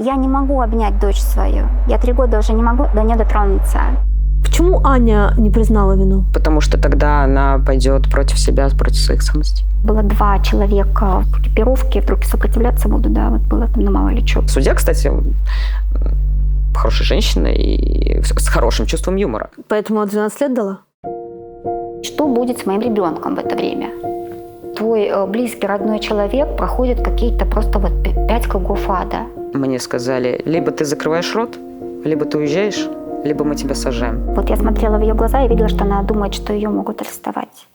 Я не могу обнять дочь свою. Я 3 года уже не могу до нее дотронуться. Почему Аня не признала вину? Потому что тогда она пойдет против себя, против своих ценностей. Было 2 человека в экипировке, вдруг сопротивляться буду, да, вот было там, ну мало ли что. Судья, кстати, хорошая женщина и с хорошим чувством юмора. Поэтому она 12 лет дала? Что будет с моим ребенком в это время? Твой близкий, родной человек проходит какие-то просто вот 5 кругов ада. Мне сказали, либо ты закрываешь рот, либо ты уезжаешь, либо мы тебя сажаем. Вот я смотрела в ее глаза и видела, что она думает, что ее могут арестовать.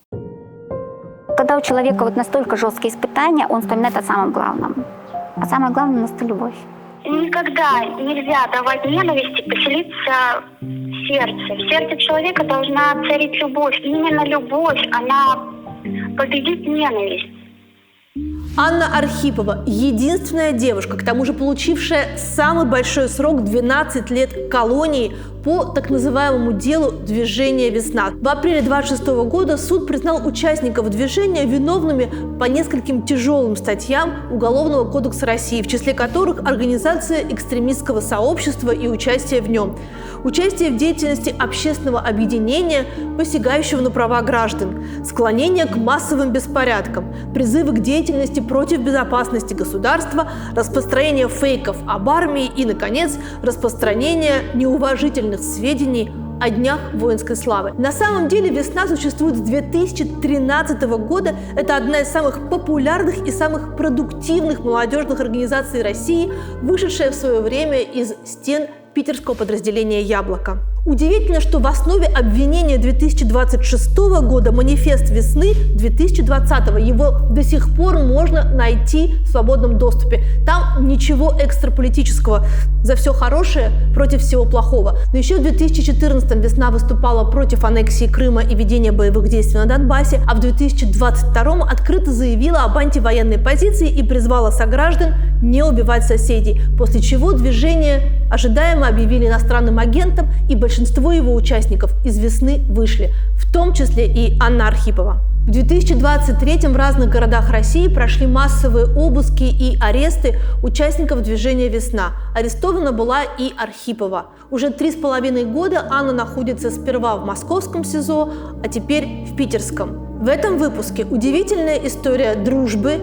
Когда у человека вот настолько жесткие испытания, он вспоминает о самом главном. А самое главное – это любовь. Никогда нельзя давать ненависти поселиться в сердце. В сердце человека должна царить любовь. И именно любовь, она победит ненависть. Анна Архипова – единственная девушка, к тому же получившая самый большой срок – 12 лет колонии по так называемому делу «Движение «Весна». В апреле 26 года суд признал участников движения виновными по нескольким тяжелым статьям Уголовного кодекса России, в числе которых организация экстремистского сообщества и участие в нем, участие в деятельности общественного объединения, посягающего на права граждан, склонение к массовым беспорядкам, призывы к деятельности против безопасности государства, распространение фейков об армии и, наконец, распространение неуважительных сведений о днях воинской славы. На самом деле «Весна» существует с 2013 года. Это одна из самых популярных и самых продуктивных молодежных организаций России, вышедшая в свое время из стен питерского подразделения «Яблоко». Удивительно, что в основе обвинения 2026 года манифест «Весны» 2020. Его до сих пор можно найти в свободном доступе. Там ничего экстраполитического. За все хорошее против всего плохого. Но еще в 2014-м «Весна» выступала против аннексии Крыма и ведения боевых действий на Донбассе, а в 2022-м открыто заявила об антивоенной позиции и призвала сограждан не убивать соседей, после чего движение ожидаемо объявили иностранным агентом, и большинство его участников из «Весны» вышли, в том числе и Анна Архипова. В 2023-м в разных городах России прошли массовые обыски и аресты участников движения «Весна». Арестована была и Архипова. Уже 3,5 года Анна находится сперва в московском СИЗО, а теперь в питерском. В этом выпуске удивительная история дружбы,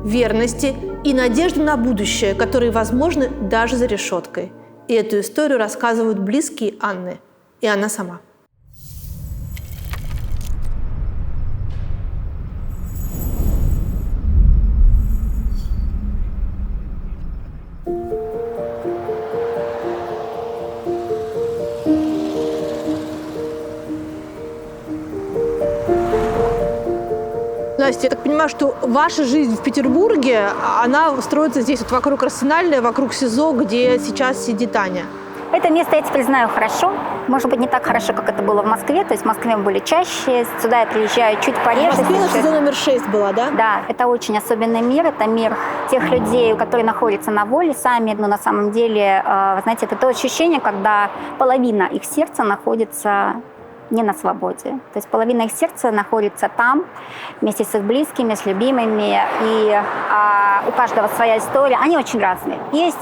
верности и надежды на будущее, которые возможны даже за решеткой. И эту историю рассказывают близкие Анны и она сама. Настя, я так понимаю, что ваша жизнь в Петербурге, она строится здесь, вот вокруг Арсенальной, вокруг СИЗО, где сейчас сидит Аня. Это место я теперь знаю хорошо. Может быть, не так хорошо, как это было в Москве. То есть в Москве мы были чаще. Сюда я приезжаю чуть пореже. В Москве СИЗО номер 6 была, да? Да, это очень особенный мир. Это мир тех людей, которые находятся на воле сами. Но на самом деле, вы знаете, это то ощущение, когда половина их сердца находится не на свободе. То есть половина их сердца находится там, вместе с их близкими, с любимыми. И у каждого своя история. Они очень разные. Есть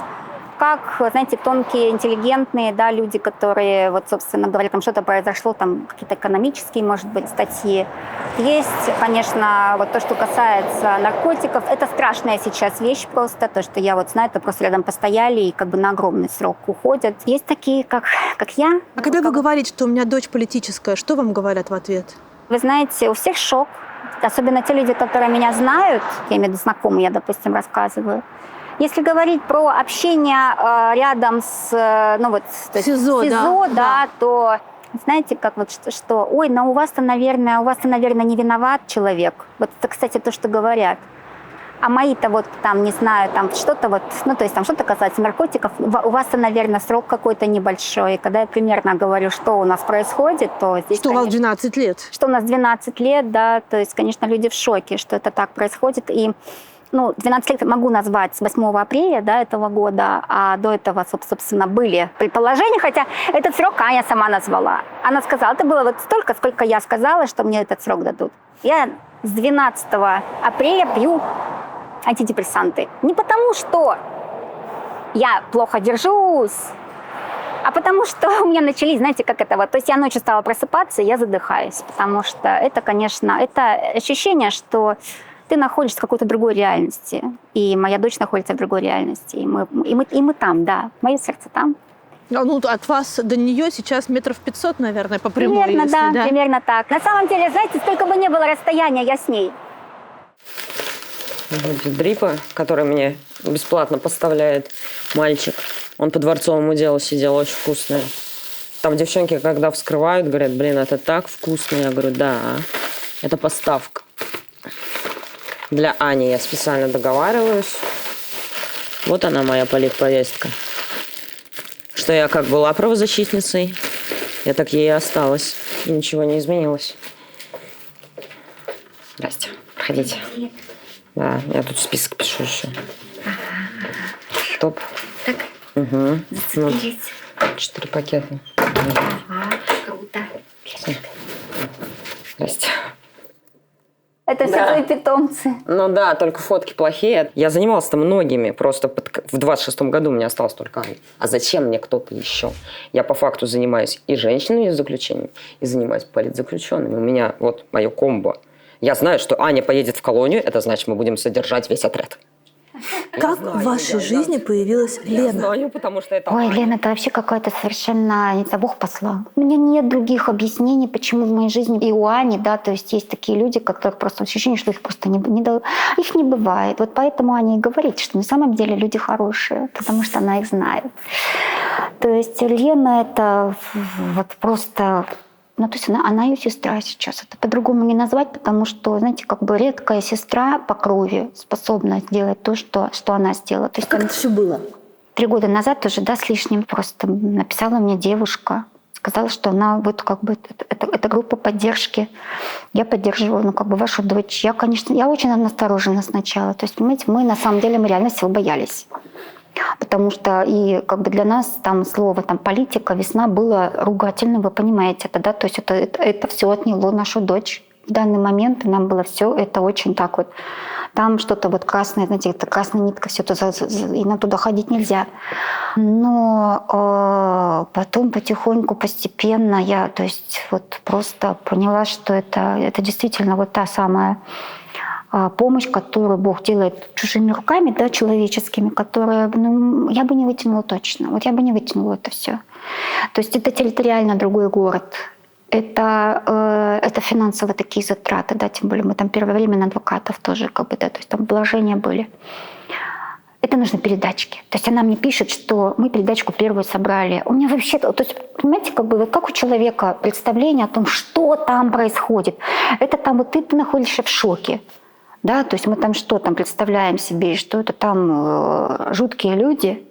как, знаете, тонкие, интеллигентные, да, люди, которые, вот, собственно говоря, там что-то произошло, там какие-то экономические, может быть, статьи. Есть, конечно, вот то, что касается наркотиков. Это страшная сейчас вещь просто, то, что я вот знаю, это просто рядом постояли и как бы на огромный срок уходят. Есть такие, как я. А когда вы говорите, что у меня дочь политическая, что вам говорят в ответ? Вы знаете, у всех шок. Особенно те люди, которые меня знают, я имею в виду знакомые, я, допустим, рассказываю. Если говорить про общение рядом с, ну вот, СИЗО, да, то знаете, как вот что, ой, но у вас-то, наверное, не виноват человек. Вот это, кстати, то, что говорят. А мои-то вот там, не знаю, там что-то вот, ну то есть там что-то касается наркотиков, у вас-то, наверное, срок какой-то небольшой. И когда я примерно говорю, что у нас происходит, то здесь, что, конечно, у вас 12 лет? Что у нас 12 лет, да, то есть, конечно, люди в шоке, что это так происходит. И 12 лет могу назвать с 8 апреля, да, этого года, а до этого, собственно, были предположения, хотя этот срок Аня сама назвала. Она сказала, это было вот столько, сколько я сказала, что мне этот срок дадут. Я с 12 апреля пью антидепрессанты. Не потому что я плохо держусь, а потому что у меня начались, знаете, как это вот, то есть я ночью стала просыпаться, и я задыхаюсь, потому что это, конечно, это ощущение, что ты находишься в какой-то другой реальности, и моя дочь находится в другой реальности, и мы там, да, мое сердце там. Ну, от вас до нее сейчас 500 метров, наверное, по прямой. Примерно, если, да, примерно так. На самом деле, знаете, сколько бы ни было расстояния, я с ней. Дрипа, который мне бесплатно поставляет мальчик. Он по дворцовому делу сидел, очень вкусное. Там девчонки, когда вскрывают, говорят, блин, это так вкусно. Я говорю, да, это поставка. Для Ани я специально договариваюсь. Вот она, моя политповестка. Что я как была правозащитницей, я так ей и осталась. И ничего не изменилось. Здрасте, проходите. Да, я тут список пишу еще. Топ. Так, Угу. зацепились. 4 пакета. Круто. Здрасте. Это все Да. твои питомцы. Ну да, только фотки плохие. Я занималась-то многими, просто в 26-м году у меня осталось только Аня. А зачем мне кто-то еще? Я по факту занимаюсь и женщинами из заключением, и занимаюсь политзаключенными. У меня вот мое комбо. Я знаю, что Аня поедет в колонию, это значит, мы будем содержать весь отряд. Как в вашей жизни появилась Я Лена? знаю, потому что это Ой, Аня. Лена, это вообще какая-то совершенно, не знаю, Бог послал. У меня нет других объяснений, почему в моей жизни и у Ани, да, то есть есть такие люди, которых просто ощущение, что их просто их не бывает. Вот поэтому Аня и говорит, что на самом деле люди хорошие, потому что она их знает. То есть Лена это вот просто... Ну, то есть она ее сестра сейчас. Это по-другому не назвать, потому что, знаете, как бы редкая сестра по крови способна сделать то, что она сделала. То есть Как это все было? 3 года назад уже, да, с лишним, просто написала мне девушка, сказала, что она вот как бы это группа поддержки. Я поддерживаю, ну, как бы вашу дочь. Я, конечно, я очень насторожена сначала. То есть, понимаете, мы на самом деле мы реально всего боялись. Потому что и как бы для нас там слово там политика, весна было ругательным, вы понимаете это, да, то есть это все отняло нашу дочь. В данный момент нам было все это очень так вот, там что-то вот красное, знаете, это красная нитка, все это, и нам туда ходить нельзя. Но потом потихоньку, постепенно я, то есть вот просто поняла, что это действительно вот та самая помощь, которую Бог делает чужими руками, да, человеческими, которая, ну, я бы не вытянула точно. Вот я бы не вытянула это все. То есть это территориально другой город. Это финансовые такие затраты, да, тем более мы там первое время на адвокатов тоже, как бы, да, то есть там вложения были. Это нужны передачки. То есть она мне пишет, что мы передачку первую собрали. У меня вообще, то есть, понимаете, как бы, как у человека представление о том, что там происходит. Это там вот ты находишься в шоке. Да, то есть мы там что там представляем себе, что это там жуткие люди,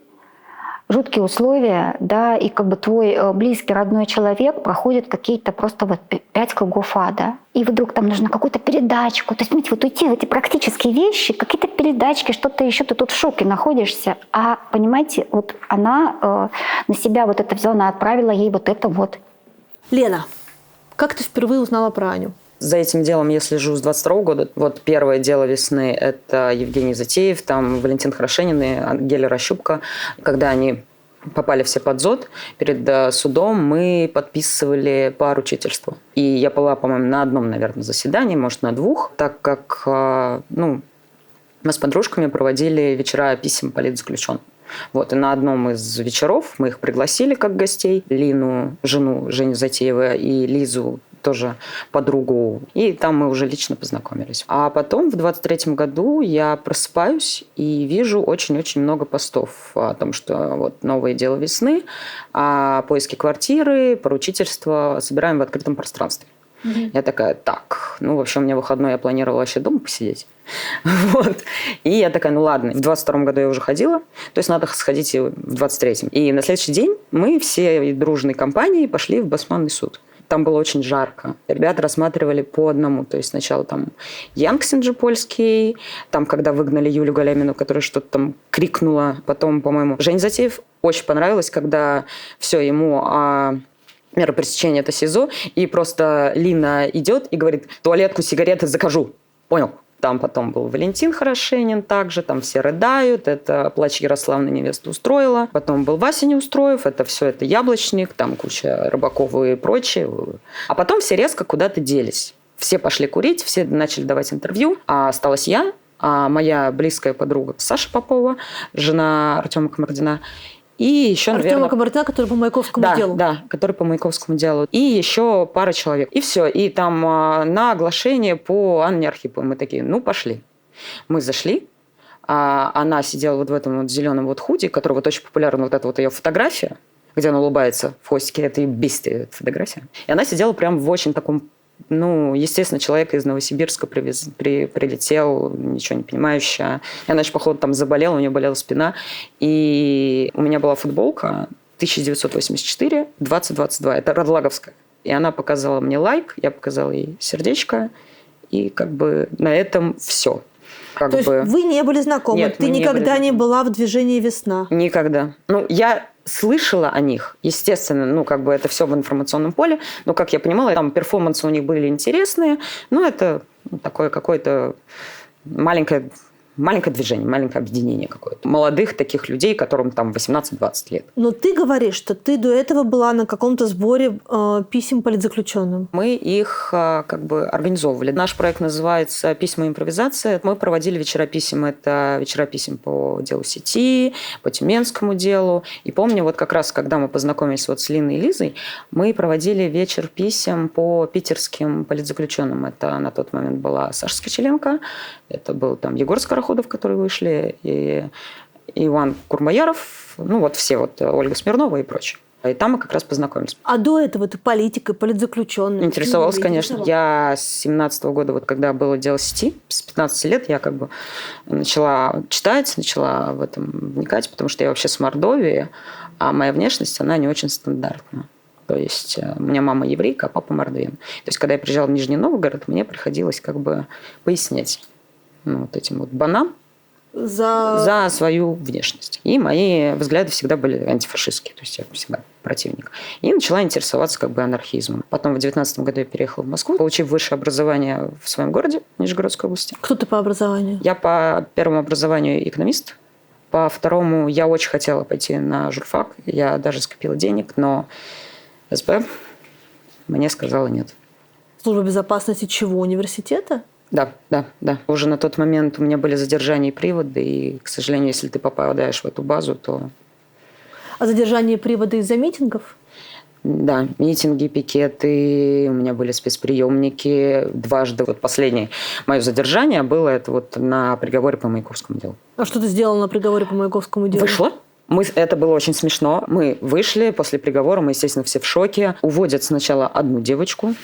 жуткие условия, да, и как бы твой близкий, родной человек проходит какие-то просто вот 5 кругов ада. И вдруг там нужно какую-то передачку. То есть, понимаете, вот уйти в эти практические вещи, какие-то передачки, что-то еще, ты тут в шоке находишься. А, понимаете, вот она на себя вот это взяла, она отправила ей вот это вот. Лена, как ты впервые узнала про Аню? За этим делом я слежу с 22 года. Вот первое дело весны – это Евгений Затеев, там Валентин Хорошенин и Геля Рощупка. Когда они попали все под ЗОД, перед судом мы подписывали поручительство. И я была, по-моему, на одном, наверное, заседании, может, на 2, так как мы с подружками проводили вечера писем политзаключенным. Вот, и на одном из вечеров мы их пригласили как гостей. Лину, жену Жени Затеева, и Лизу, тоже подругу. И там мы уже лично познакомились. А потом в 23-м году я просыпаюсь и вижу очень-очень много постов о том, что вот новое дело весны, о поиске квартиры, поручительство собираем в открытом пространстве. Я такая, так, в общем, у меня выходной, я планировала вообще дома посидеть. Вот. И я такая, ну ладно, в 22-м году я уже ходила, то есть надо сходить и в 23-м. И на следующий день мы все дружной компанией пошли в Басманный суд. Там было очень жарко. Ребята рассматривали по одному. То есть сначала там Янксинджи польский, там, когда выгнали Юлю Галямину, которая что-то там крикнула. Потом, по-моему, Женя Затеев. Очень понравилось, когда все, ему мера пресечения – это СИЗО, и просто Лина идет и говорит, туалетку, сигареты закажу. Понял? Там потом был Валентин Хорошенин также, там все рыдают, это «Плач Ярославны невесту устроила». Потом был Вася Неустроев, это все это Яблочник, там куча Рыбакова и прочее. А потом все резко куда-то делись. Все пошли курить, все начали давать интервью, а осталась я, а моя близкая подруга Саша Попова, жена Артема Камардина, и еще, Артема Камардина, который по Маяковскому делу. Да, который по Маяковскому делу. И еще пара человек. И все. И там на оглашение по Анне Архиповой мы такие, ну, пошли. Мы зашли. А она сидела вот в этом вот зеленом вот худи, который вот очень популярна, вот эта вот ее фотография, где она улыбается в хвостике. Это и бесит эта фотография. И она сидела прям в очень таком, ну, естественно, человек из Новосибирска прилетел, ничего не понимающая. И она еще, походу, там заболела, у нее болела спина. И у меня была футболка 1984-2022. Это Радлаговская. И она показала мне лайк, я показала ей сердечко. И как бы на этом все. То есть вы не были знакомы? Нет, ты никогда не была в движении «Весна»? Никогда. Ну, я слышала о них, естественно, ну, как бы это все в информационном поле, но, как я понимала, там перформансы у них были интересные, но это такое какое-то маленькое движение, маленькое объединение какое-то. Молодых таких людей, которым там 18-20 лет. Но ты говоришь, что ты до этого была на каком-то сборе писем политзаключенным. Мы их как бы организовывали. Наш проект называется «Письма импровизация». Мы проводили вечера писем. Это вечера писем по делу сети, по Тюменскому делу. И помню, вот как раз, когда мы познакомились вот с Линой и Лизой, мы проводили вечер писем по питерским политзаключенным. Это на тот момент была Саша Скочеленко, это был там Егор Скороходов, которые вышли, и Иван Курмаяров, ну вот все, вот Ольга Смирнова и прочее. И там мы как раз познакомились. А до этого ты политикой, политзаключенным? Интересовалась, конечно. Я с 17-го года, вот когда было дело сети, с 15 лет я как бы начала читать, начала в этом вникать, потому что я вообще с Мордовии, а моя внешность, она не очень стандартная. То есть у меня мама еврейка, а папа мордвин. То есть когда я приезжала в Нижний Новгород, мне приходилось как бы пояснять вот этим вот банам за свою внешность. И мои взгляды всегда были антифашистские, то есть я всегда противник. И начала интересоваться как бы анархизмом. Потом в 19 году я переехала в Москву, получив высшее образование в своем городе, Нижегородской области. Кто ты по образованию? Я по первому образованию экономист, по второму я очень хотела пойти на журфак, я даже скопила денег, но СБ мне сказала нет. Служба безопасности чего? Университета? Да. Уже на тот момент у меня были задержания и приводы, и, к сожалению, если ты попадаешь в эту базу, то... А задержание и приводы из-за митингов? Да, митинги, пикеты, у меня были спецприемники дважды. Вот последнее мое задержание было это вот на приговоре по Маяковскому делу. А что ты сделала на приговоре по Маяковскому делу? Вышла. Это было очень смешно. Мы вышли после приговора, мы, естественно, все в шоке. Уводят сначала одну девочку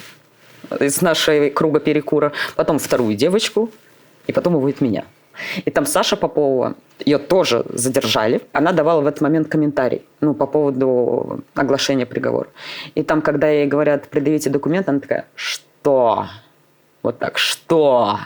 из нашего круга перекура, потом вторую девочку, и потом уводят меня. И там Саша Попова, ее тоже задержали. Она давала в этот момент комментарий по поводу оглашения приговора. И там, когда ей говорят, предъявите документ, она такая, что? Вот так, что?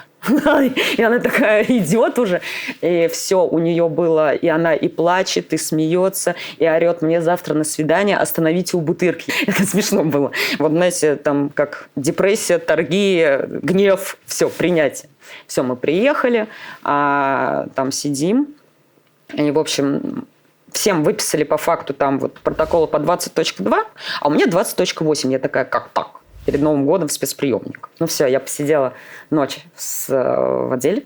И она такая идет уже, и все у нее было, и она и плачет, и смеется, и орет, мне завтра на свидание, остановите у Бутырки. Это смешно было. Вот, знаете, там как депрессия, торги, гнев, все, принятие. Все, мы приехали, там сидим, и, в общем, всем выписали по факту там вот протокола по 20.2, а у меня 20.8. Я такая, как так? Перед Новым годом в спецприемник. Ну все, я посидела ночь в отделе.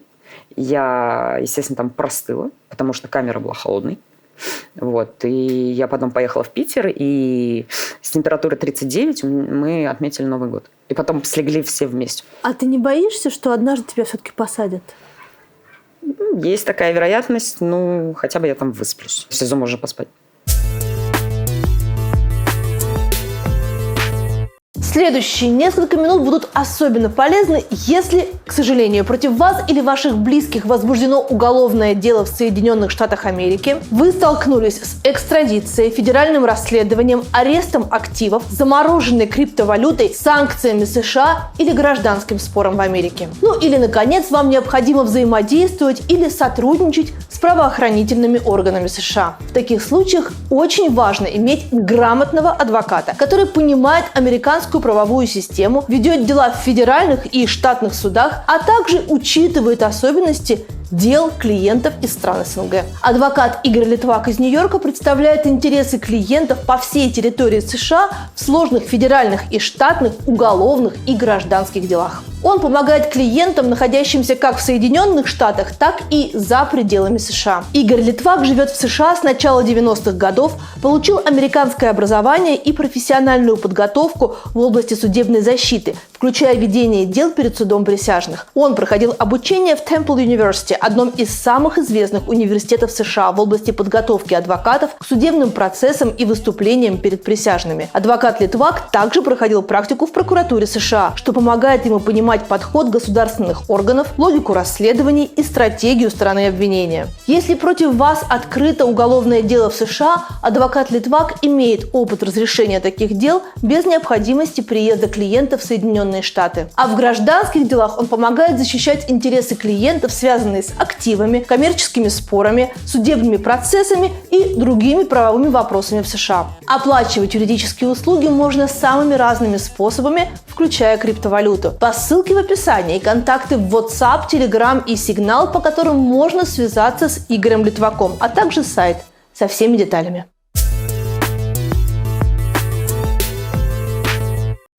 Я, естественно, там простыла, потому что камера была холодной. Вот. И я потом поехала в Питер, и с температурой 39 мы отметили Новый год. И потом слегли все вместе. А ты не боишься, что однажды тебя все-таки посадят? Есть такая вероятность, хотя бы я там высплюсь. В СИЗО можно поспать. Следующие несколько минут будут особенно полезны, если, к сожалению, против вас или ваших близких возбуждено уголовное дело в Соединенных Штатах Америки, вы столкнулись с экстрадицией, федеральным расследованием, арестом активов, замороженной криптовалютой, санкциями США или гражданским спором в Америке. Или, наконец, вам необходимо взаимодействовать или сотрудничать с правоохранительными органами США. В таких случаях очень важно иметь грамотного адвоката, который понимает американскую правовую систему, ведет дела в федеральных и штатных судах, а также учитывает особенности дел клиентов из стран СНГ. Адвокат Игорь Литвак из Нью-Йорка представляет интересы клиентов по всей территории США в сложных федеральных и штатных, уголовных и гражданских делах. Он помогает клиентам, находящимся как в Соединенных Штатах, так и за пределами США. Игорь Литвак живет в США с начала 90-х годов, получил американское образование и профессиональную подготовку в области судебной защиты, включая ведение дел перед судом присяжных. Он проходил обучение в Temple University, одном из самых известных университетов США в области подготовки адвокатов к судебным процессам и выступлениям перед присяжными. Адвокат Литвак также проходил практику в прокуратуре США, что помогает ему понимать подход государственных органов, логику расследований и стратегию стороны обвинения. Если против вас открыто уголовное дело в США, адвокат Литвак имеет опыт разрешения таких дел без необходимости приезда клиента в Соединенные Штаты. А в гражданских делах он помогает защищать интересы клиентов, связанные с активами, коммерческими спорами, судебными процессами и другими правовыми вопросами в США. Оплачивать юридические услуги можно самыми разными способами, включая криптовалюту. По ссылке в описании контакты в WhatsApp, Telegram и Signal, по которым можно связаться с Игорем Литваком, а также сайт со всеми деталями.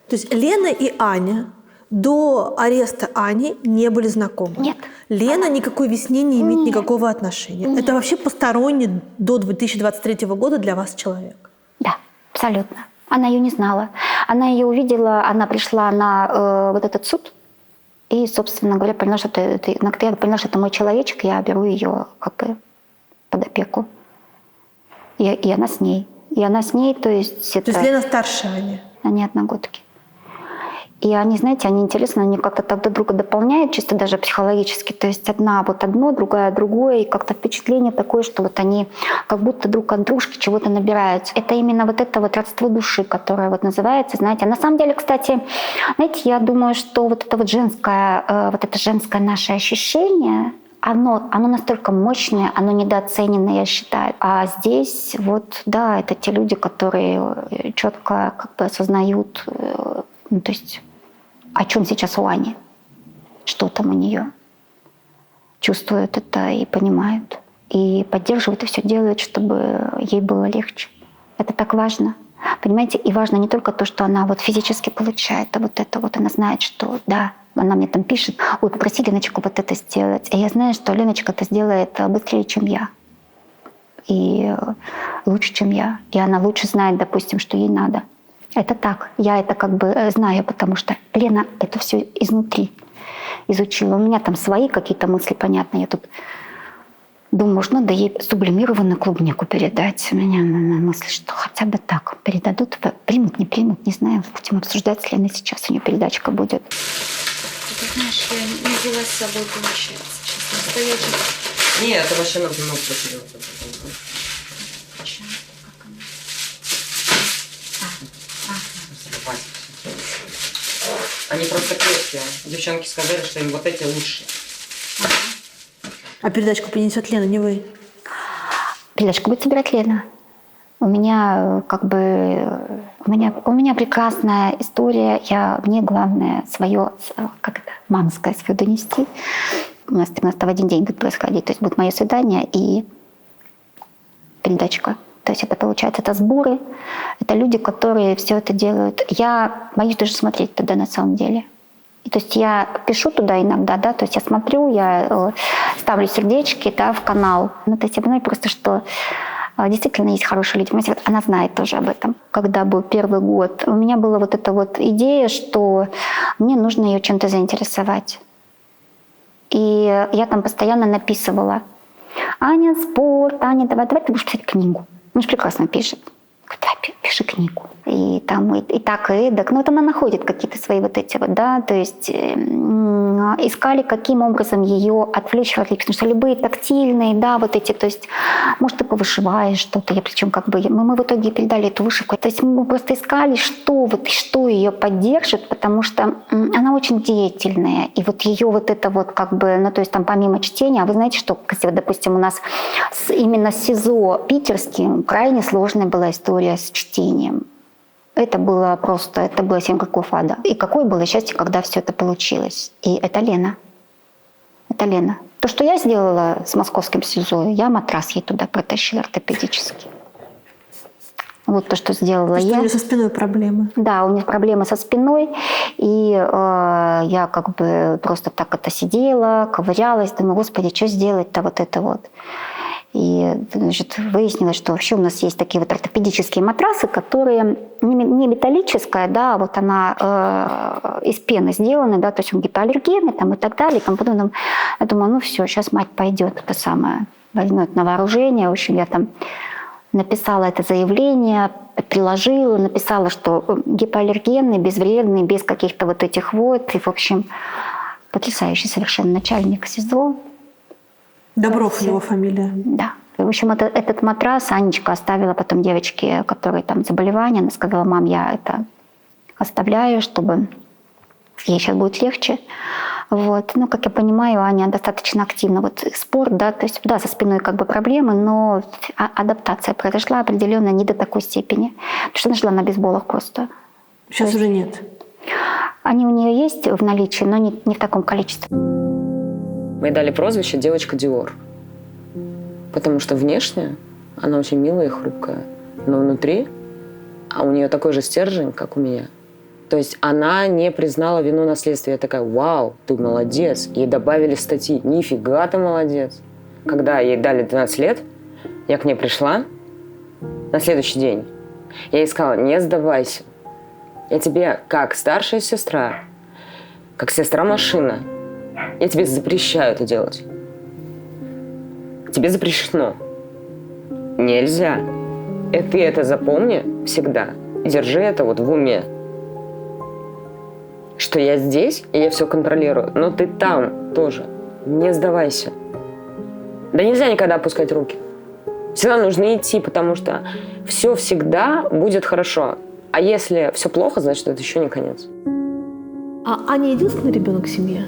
То есть Лена и Аня до ареста Ани не были знакомы? Нет. Лена никакой весне не имеет никакого отношения? Нет. Это вообще посторонний до 2023 года для вас человек? Да, абсолютно. Она ее не знала. Она ее увидела, она пришла на вот этот суд, и, собственно говоря, поняла, что я поняла, что это мой человечек, я беру ее как бы под опеку. И она с ней. И она с ней, то есть... То есть Лена старше Ани? Они одногодки. И они, знаете, они интересно, они как-то так друг друга дополняют, чисто даже психологически. То есть одна вот одно, другая другое, и как-то впечатление такое, что вот они как будто друг от дружки чего-то набираются. Это именно вот это вот родство души, которое вот называется, знаете. А на самом деле, кстати, знаете, я думаю, что вот это женское наше ощущение, оно настолько мощное, оно недооценено, я считаю. А здесь вот, да, это те люди, которые четко как бы осознают, ну, то есть о чем сейчас у Ани, что там у нее, чувствуют это и понимают, и поддерживают, и все делают, чтобы ей было легче. Это так важно. Понимаете, и важно не только то, что она вот физически получает, а вот это вот она знает, что да, она мне там пишет: ой, попроси Леночку вот это сделать. И я знаю, что Леночка это сделает быстрее, чем я. И лучше, чем я. И она лучше знает, допустим, что ей надо. Это так. Я это как бы знаю, потому что Лена это все изнутри изучила. У меня там свои какие-то мысли, понятно. Я тут думаю, может, надо ей сублимированную клубнику передать. У меня мысль, что хотя бы так передадут. Примут, не примут, не знаю. Будем обсуждать с Леной сейчас. У нее передачка будет. Ты знаешь, я не взяла с собой, получается, честно. Настоящий. Нет, это вообще надо много потерять. Они просто крепкие. Девчонки сказали, что им вот эти лучше. А передачку принесет Лена, не вы? Передачку будет собирать Лена. У меня как бы... У меня прекрасная история. Мне главное свое, как это, мамское свое донести. У нас в один день будет происходить. То есть будет мое свидание и передачка. То есть это получается, это сборы, это люди, которые все это делают. Я боюсь даже смотреть туда на самом деле. И, то есть я пишу туда иногда, да, то есть я смотрю, я ставлю сердечки, да, в канал. Ну, то есть я понимаю просто, что действительно есть хорошие люди. Вот она знает тоже об этом. Когда был первый год, у меня была вот эта вот идея, что мне нужно ее чем-то заинтересовать. И я там постоянно написывала: Аня, спорт, Аня, давай ты будешь писать книгу. Он же прекрасно пишет. Да, пиши книгу. И там и так, и эдак. Ну, вот она находит какие-то свои вот эти вот, да, то есть искали, каким образом ее отвлечь от липки. Потому что любые тактильные, да, вот эти, то есть, может, ты повышиваешь что-то. Я причем как бы, мы в итоге передали эту вышивку. То есть мы просто искали, что ее поддержит, потому что она очень деятельная. И вот ее вот это вот как бы, ну, то есть там помимо чтения, а вы знаете, что, допустим, у нас именно с СИЗО питерским крайне сложная была история с чтением. Это было 7 кругов ада. И какое было счастье, когда все это получилось. И это Лена. Это Лена. То, что я сделала с московским СИЗО, я матрас ей туда протащила ортопедический. Вот то, что сделала Что я. у нее со спиной проблемы. Да, у нее проблемы со спиной, и я как бы просто так это сидела, ковырялась, думаю, господи, что сделать-то вот это вот. И, значит, выяснилось, что вообще у нас есть такие вот ортопедические матрасы, которые не металлическая, да, а вот она из пены сделана, да, то есть он гипоаллергенный там, и так далее. Там потом я думаю, ну все, сейчас мать пойдет, это самое, возьмет на вооружение. В общем, я там написала это заявление, приложила, написала, что гипоаллергенный, безвредный, без каких-то вот этих вот. И, в общем, потрясающий совершенно начальник СИЗО. Добров его фамилия. Да. В общем, этот матрас Анечка оставила потом девочке, которой там заболевание. Она сказала, мам, я это оставляю, чтобы ей сейчас будет легче. Вот. Ну, как я понимаю, Аня достаточно активна. Вот спорт, да, то есть, да, со спиной как бы проблемы, но адаптация произошла определенно не до такой степени. Потому что она жила на бейсболах просто. Сейчас уже нет. Они у нее есть в наличии, но не в таком количестве. Мы ей дали прозвище «Девочка Диор». Потому что внешне она очень милая и хрупкая. Но внутри у нее такой же стержень, как у меня. То есть она не признала вину на следствии. Я такая, вау, ты молодец. Ей добавили статьи. Нифига ты молодец. Когда ей дали 12 лет, я к ней пришла на следующий день. Я ей сказала, не сдавайся. Я тебе как старшая сестра, как сестра-машина, я тебе запрещаю это делать. Тебе запрещено. Нельзя. И ты это запомни всегда. Держи это вот в уме. Что я здесь, и я все контролирую. Но ты там тоже. Не сдавайся. Да нельзя никогда опускать руки. Всегда нужно идти, потому что все всегда будет хорошо. А если все плохо, значит, это еще не конец. А Аня единственный ребенок в семье?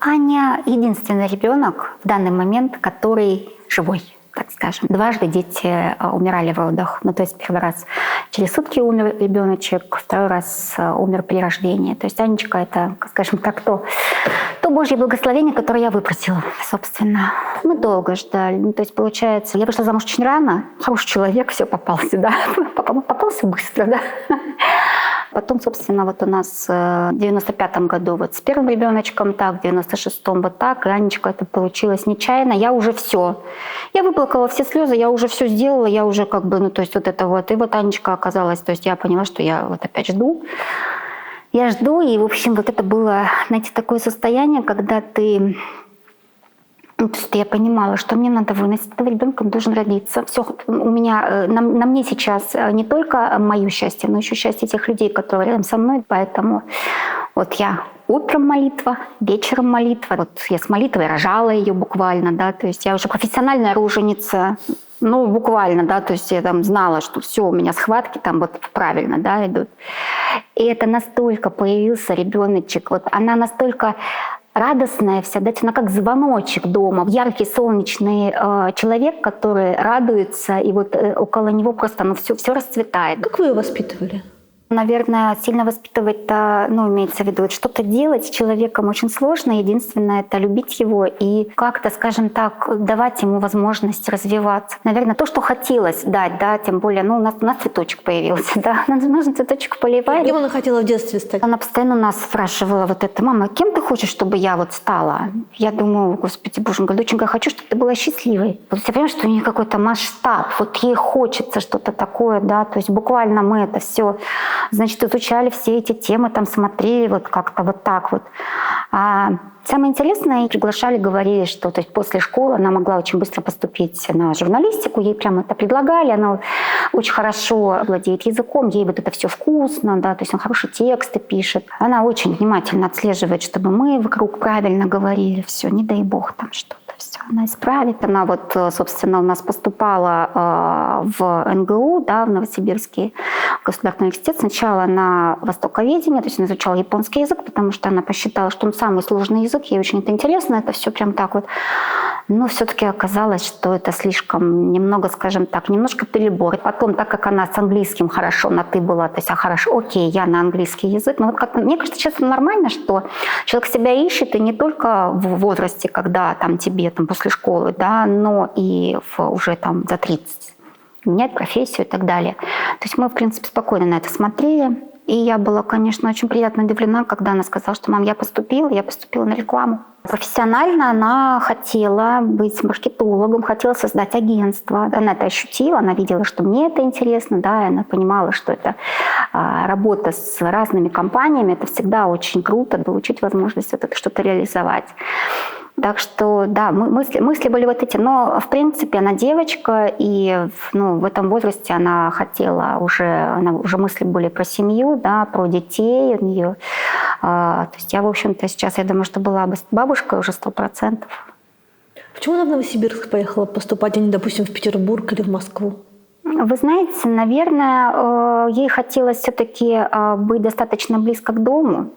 Аня единственный ребенок в данный момент, который живой, так скажем. Дважды дети умирали в родах. Ну, то есть первый раз через сутки умер ребеночек, второй раз умер при рождении. То есть Анечка — это, скажем так, то Божье благословение, которое я выпросила, собственно. Мы долго ждали. Ну, то есть, получается, я вышла замуж очень рано. Хороший человек, все попался, да. Попался быстро, да. Потом, собственно, вот у нас в 95-м году вот с первым ребеночком так, в 96-м вот так, и Анечка это получилось нечаянно. Я уже все. Я выплакала все слезы, я уже все сделала, я уже как бы, ну, то есть вот это вот. И вот Анечка оказалась, то есть я поняла, что я вот опять жду. Я жду, и, в общем, вот это было, знаете, такое состояние, когда ты... Ну, то есть я понимала, что мне надо выносить этого ребенка, он должен родиться. Все у меня, на мне сейчас не только мое счастье, но еще счастье тех людей, которые рядом со мной. Поэтому вот я утром молитва, вечером молитва. Вот я с молитвой рожала ее буквально, да, то есть я уже профессиональная роженица. Ну, буквально, да, то есть я там знала, что все, у меня схватки там вот правильно, да, идут. И это настолько появился ребеночек, вот она настолько радостная вся, да, она как звоночек дома, яркий солнечный человек, который радуется, и вот около него просто ну, все расцветает. Как вы ее воспитывали? Наверное, сильно воспитывать-то, ну, имеется в виду, что-то делать с человеком очень сложно. Единственное — это любить его и как-то, скажем так, давать ему возможность развиваться. Наверное, то, что хотелось дать, да, тем более, ну, у нас цветочек появился, да, нужно цветочек поливать. Кем она хотела в детстве стать? Она постоянно нас спрашивала вот это: мама, кем ты хочешь, чтобы я вот стала? Я думаю, господи, боже мой, доченька, я хочу, чтобы ты была счастливой. Вот я понимаю, что у нее какой-то масштаб, вот ей хочется что-то такое, да, то есть буквально мы это все, значит, изучали все эти темы, там смотрели вот как-то вот так вот. А самое интересное, приглашали, говорили, что то есть после школы она могла очень быстро поступить на журналистику, ей прямо это предлагали, она очень хорошо владеет языком, ей вот это все вкусно, да, то есть она хорошие тексты пишет. Она очень внимательно отслеживает, чтобы мы вокруг правильно говорили, все, не дай бог там что-то. Все, она исправит. Она вот, собственно, у нас поступала в НГУ, да, в Новосибирский государственный университет. Сначала на востоковедение, то есть она изучала японский язык, потому что она посчитала, что он самый сложный язык, ей очень это интересно, это все прям так вот. Но все-таки оказалось, что это слишком немного, скажем так, немножко перебор. Потом, так как она с английским хорошо на «ты» была, то есть хорошо, окей, я на английский язык. Но вот как-то, мне кажется, сейчас нормально, что человек себя ищет, и не только в возрасте, когда там тебе там, после школы, да, но и уже там за 30 менять профессию и так далее. То есть мы, в принципе, спокойно на это смотрели. И я была, конечно, очень приятно удивлена, когда она сказала, что «мам, я поступила на рекламу». Профессионально она хотела быть маркетологом, хотела создать агентство. Она это ощутила, она видела, что мне это интересно, да, и она понимала, что это работа с разными компаниями, это всегда очень круто, получить возможность вот это что-то реализовать. Так что, да, мысли были вот эти. Но, в принципе, она девочка, и в этом возрасте она хотела уже мысли были про семью, да, про детей у нее. То есть я, в общем-то, сейчас, я думаю, что была бы бабушкой уже 100%. Почему она в Новосибирск поехала поступать, а не, допустим, в Петербург или в Москву? Вы знаете, наверное, ей хотелось все-таки быть достаточно близко к дому.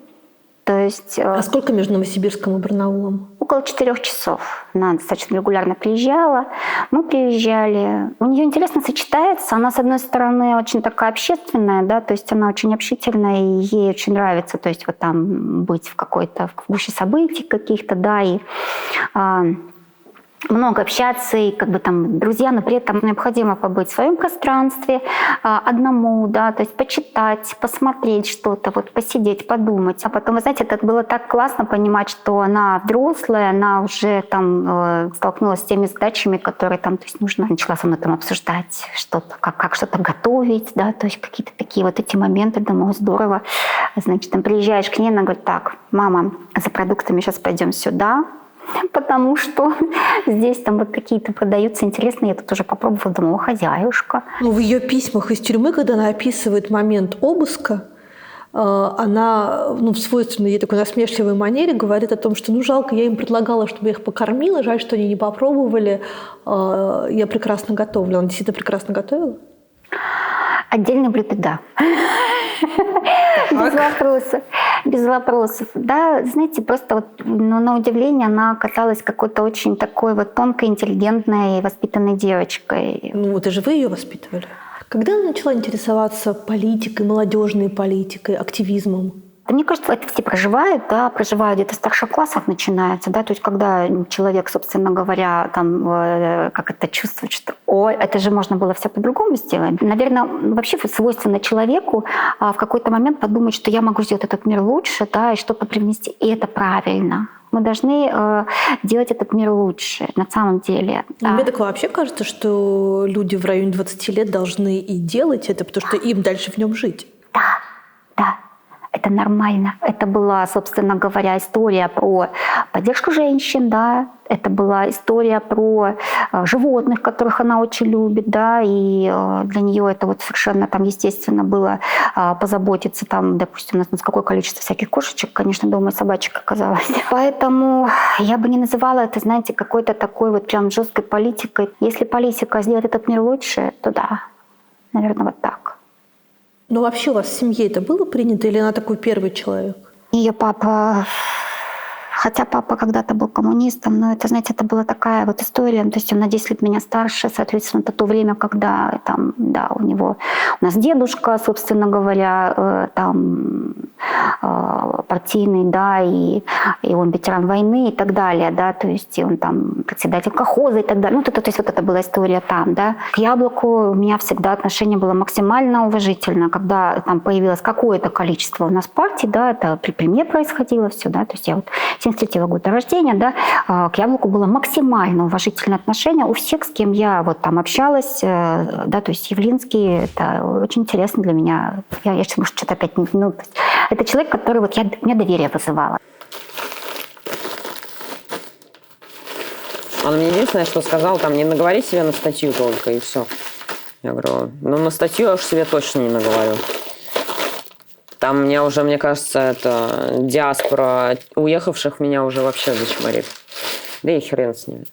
То есть, а сколько между Новосибирском и Барнаулом? Около 4 часов. Она достаточно регулярно приезжала. Мы приезжали. У нее интересно сочетается. Она, с одной стороны, очень такая общественная, да, то есть она очень общительная, и ей очень нравится, то есть вот там быть в гуще событий каких-то, да, и много общаться, и как бы там друзья, но при этом необходимо побыть в своем пространстве одному, да, то есть почитать, посмотреть что-то, вот посидеть, подумать. А потом, вы знаете, это было так классно понимать, что она взрослая, она уже там столкнулась с теми задачами, которые там, то есть начала со мной там обсуждать что-то, как что-то готовить, да, то есть какие-то такие вот эти моменты, думаю, здорово. Значит, там приезжаешь к ней, она говорит: так, мама, за продуктами сейчас пойдем сюда, потому что здесь там вот какие-то продаются интересные. Я тут уже попробовала, думала, хозяюшка. В ее письмах из тюрьмы, когда она описывает момент обыска, она в свойственной ей такой насмешливой манере говорит о том, что жалко, я им предлагала, чтобы я их покормила, жаль, что они не попробовали, я прекрасно готовлю. Она действительно прекрасно готовила? Отдельные блюда, да. Без вопросов. Да, знаете, просто вот, на удивление она оказалась какой-то очень такой вот тонкой, интеллигентной, воспитанной девочкой. Это же вы ее воспитывали. Когда она начала интересоваться политикой, молодежной политикой, активизмом? Да, мне кажется, это все проживают, да, где-то с старших классов начинается, да, то есть когда человек, собственно говоря, там, как это чувствует, что, это же можно было все по-другому сделать. Наверное, вообще свойственно человеку в какой-то момент подумать, что я могу сделать этот мир лучше, да, и что-то привнести, и это правильно. Мы должны делать этот мир лучше, на самом деле. Мне так вообще кажется, что люди в районе 20 лет должны и делать это, потому что им дальше в нем жить. Да. Это нормально. Это была, собственно говоря, история про поддержку женщин, да. Это была история про животных, которых она очень любит, да, и для нее это вот совершенно там естественно было позаботиться там, допустим, у нас какое количество всяких кошечек, конечно, дома и собачек оказалось. Поэтому я бы не называла это, знаете, какой-то такой вот прям жесткой политикой. Если политика сделает этот мир лучше, то да, наверное, вот так. Но вообще у вас в семье это было принято, или она такой первый человек? Ее папа, хотя папа когда-то был коммунистом, но это, знаете, это была такая вот история, то есть он на 10 лет меня старше, соответственно, это то время, когда там, да, у нас дедушка, собственно говоря, там партийный, да, и он ветеран войны и так далее, да, то есть он там председатель колхоза и так далее. То есть вот это была история там, да. К яблоку у меня всегда отношение было максимально уважительно, когда там появилось какое-то количество у нас партий, да, это при мне происходило все, да, то есть я вот 73-го года рождения, да, к яблоку было максимально уважительное отношение у всех, с кем я вот там общалась, да, то есть Явлинский, это очень интересно для меня. Я сейчас, может, что-то опять это человек, который вот мне доверие вызывало. Он мне единственное, что сказал, там, не наговори себе на статью только, и все. Я говорю, на статью я уж себе точно не наговорю. Там мне кажется, это диаспора уехавших меня уже вообще зачморит. Да и хрен с ними.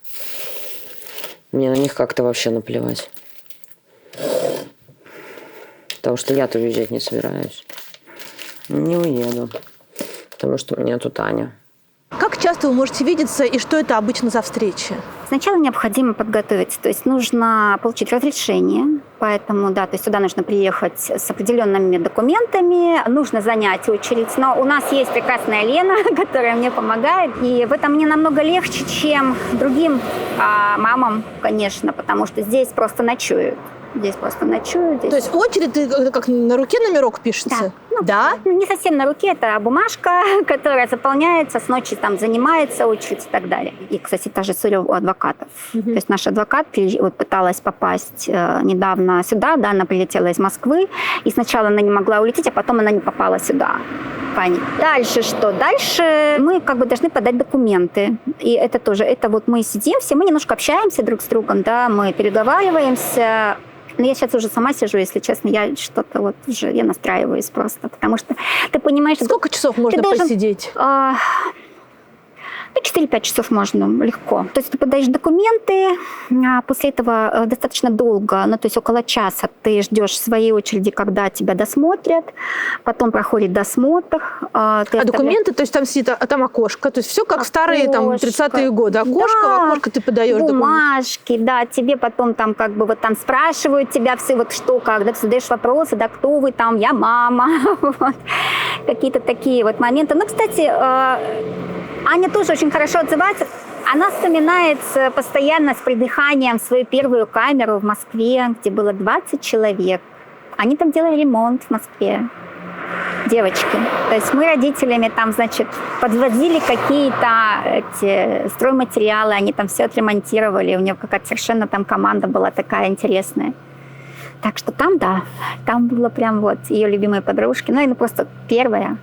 Мне на них как-то вообще наплевать. Потому что я-то уезжать не собираюсь. Не уеду. Потому что у меня тут Аня. Как часто часто вы можете видеться и что это обычно за встречи? Сначала необходимо подготовиться, то есть нужно получить разрешение, поэтому, да, то есть сюда нужно приехать с определенными документами, нужно занять очередь, но у нас есть прекрасная Лена, которая мне помогает, и в этом мне намного легче, чем другим мамам, конечно, потому что здесь просто ночуют. Здесь просто ночуют. Здесь... То есть очередь это как на руке номерок пишется? Да. Не совсем на руке, это бумажка, которая заполняется, с ночи там занимается очередь и так далее. И, кстати, та же история у адвокатов. То есть наш адвокат вот, пыталась попасть недавно сюда, да, она прилетела из Москвы, и сначала она не могла улететь, а потом она не попала сюда. Дальше что? Дальше мы как бы должны подать документы. И это тоже, это вот мы сидим все, мы немножко общаемся друг с другом, да, мы переговариваемся. Но я сейчас уже сама сижу, если честно, я что-то вот уже, я настраиваюсь просто, потому что ты понимаешь... Сколько часов можно посидеть? 4-5 часов можно легко. То есть ты подаешь документы, после этого достаточно долго, ну то есть около часа ты ждешь своей очереди, когда тебя досмотрят, потом проходит досмотр. Документы, то есть там сидит, там окошко, то есть все как в старые там 30-е годы. Окошко, да, в окошко ты подаешь бумажки, да, тебе потом там как бы вот там спрашивают тебя все вот что, когда ты задаешь вопросы, да, кто вы там, я мама, вот. Какие-то такие вот моменты. Ну, кстати, Аня тоже очень хорошо отзывается. Она вспоминает постоянно с придыханием свою первую камеру в Москве, где было 20 человек. Они там делали ремонт в Москве. Девочки. То есть мы родителями там, значит, подвозили какие-то эти стройматериалы, они там все отремонтировали. У нее какая-то совершенно там команда была такая интересная. Так что там, да, там было прям вот ее любимые подружки. Ну, и просто первая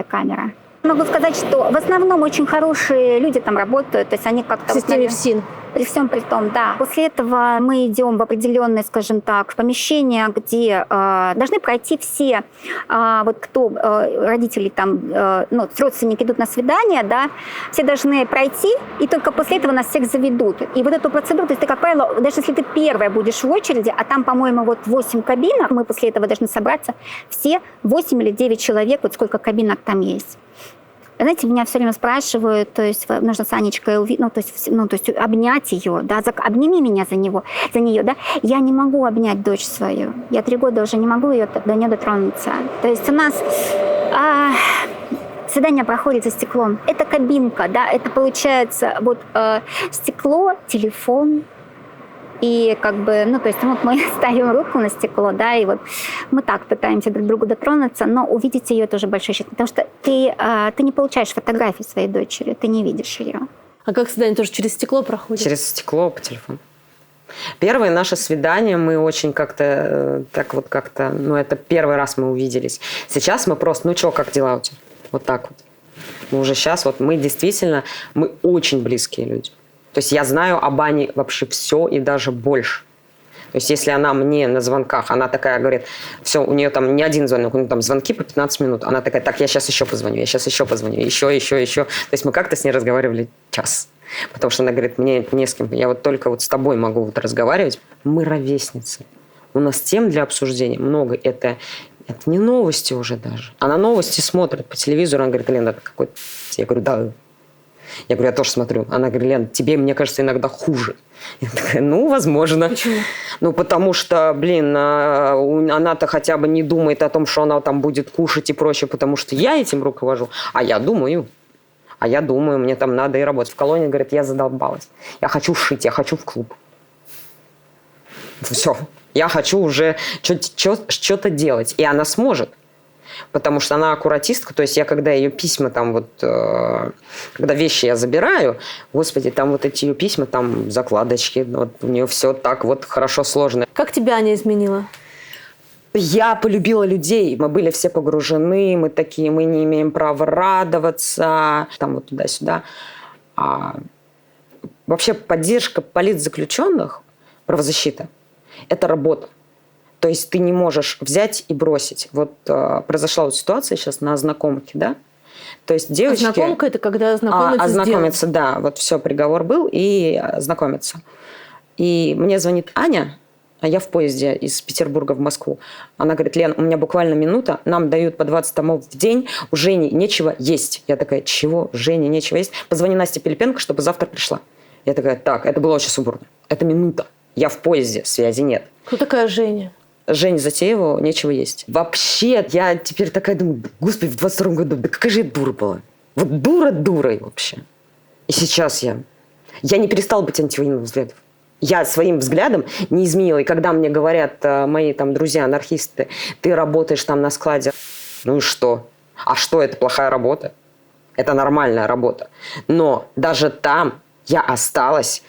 камера. Могу сказать, что в основном очень хорошие люди там работают, то есть они как-то... В системе ФСИН. При всем при том, да. После этого мы идем в определенное, скажем так, помещение, где должны пройти все, вот кто родители там, ну, родственники идут на свидание, да, все должны пройти, и только после этого нас всех заведут. И вот эту процедуру, то есть ты, как правило, даже если ты первая будешь в очереди, а там, по-моему, вот 8 кабинок, мы после этого должны собраться все 8 или 9 человек, вот сколько кабинок там есть. Знаете, меня все время спрашивают, то есть нужно с Анечкой увидеть, ну, то есть обнять ее, да, обними меня за нее, да. Я не могу обнять дочь свою. Я 3 года уже не могу до нее дотронуться. То есть у нас свидание проходит за стеклом. Это кабинка, да, это получается вот стекло, телефон. И как бы, ну, то есть вот мы ставим руку на стекло, да, и вот мы так пытаемся друг к другу дотронуться, но увидеть ее тоже большое счастье, потому что ты не получаешь фотографии своей дочери, ты не видишь ее. А как свидание тоже через стекло проходит? Через стекло по телефону. Первое наше свидание мы очень как-то, ну, это первый раз мы увиделись. Сейчас мы просто, ну, что, как дела у тебя? Вот так вот. Мы уже сейчас, вот мы действительно, мы очень близкие люди. То есть я знаю об Ане вообще все и даже больше. То есть если она мне на звонках, она такая говорит, все, у нее там не один звонок, у нее там звонки по 15 минут. Она такая, так, я сейчас еще позвоню, еще. То есть мы как-то с ней разговаривали час. Потому что она говорит, мне не с кем, я вот только вот с тобой могу вот разговаривать. Мы ровесницы. У нас тем для обсуждения много. Это не новости уже даже. Она новости смотрит по телевизору, она говорит, Лена, это какой-то... Я говорю, да. Я говорю, я тоже смотрю. Она говорит, Лен, тебе, мне кажется, иногда хуже. Я такая, ну, возможно. Почему? Ну, потому что, блин, она-то хотя бы не думает о том, что она там будет кушать и прочее, потому что я этим руковожу. А я думаю, мне там надо и работать. В колонии, говорит, я задолбалась. Я хочу шить, я хочу в клуб. Все. Я хочу уже что-то делать. И она сможет. Потому что она аккуратистка, то есть я когда ее письма там вот, когда вещи я забираю, господи, там вот эти ее письма, там закладочки, вот у нее все так вот хорошо сложно. Как тебя Аня изменила? Я полюбила людей, мы были все погружены, мы такие, мы не имеем права радоваться, там вот туда-сюда. Вообще поддержка политзаключенных, правозащита, это работа. То есть ты не можешь взять и бросить. Вот произошла вот ситуация сейчас на знакомке, да? То есть девочки... Знакомка – это когда знакомиться с делом. Знакомиться, да. Вот все, приговор был, и знакомиться. И мне звонит Аня А я в поезде из Петербурга в Москву. Она говорит: Лен, у меня буквально минута, нам дают по 20 томов в день, у Жени нечего есть. Я такая: чего? Жене нечего есть? Позвони Насте Пилипенко, чтобы завтра пришла. Я такая: так, это было очень сумбурно. Это минута. Я в поезде, связи нет. Кто такая Женя? Жене Затееву нечего есть. Вообще, я теперь такая думаю: господи, в 22 году, да какая же я дура была. Вот дура дурой вообще. И сейчас я не перестала быть антивоенным взглядом. Я своим взглядом не изменила. И когда мне говорят мои там друзья-анархисты: ты работаешь там на складе, ну и что? А что, это плохая работа? Это нормальная работа. Но даже там я осталась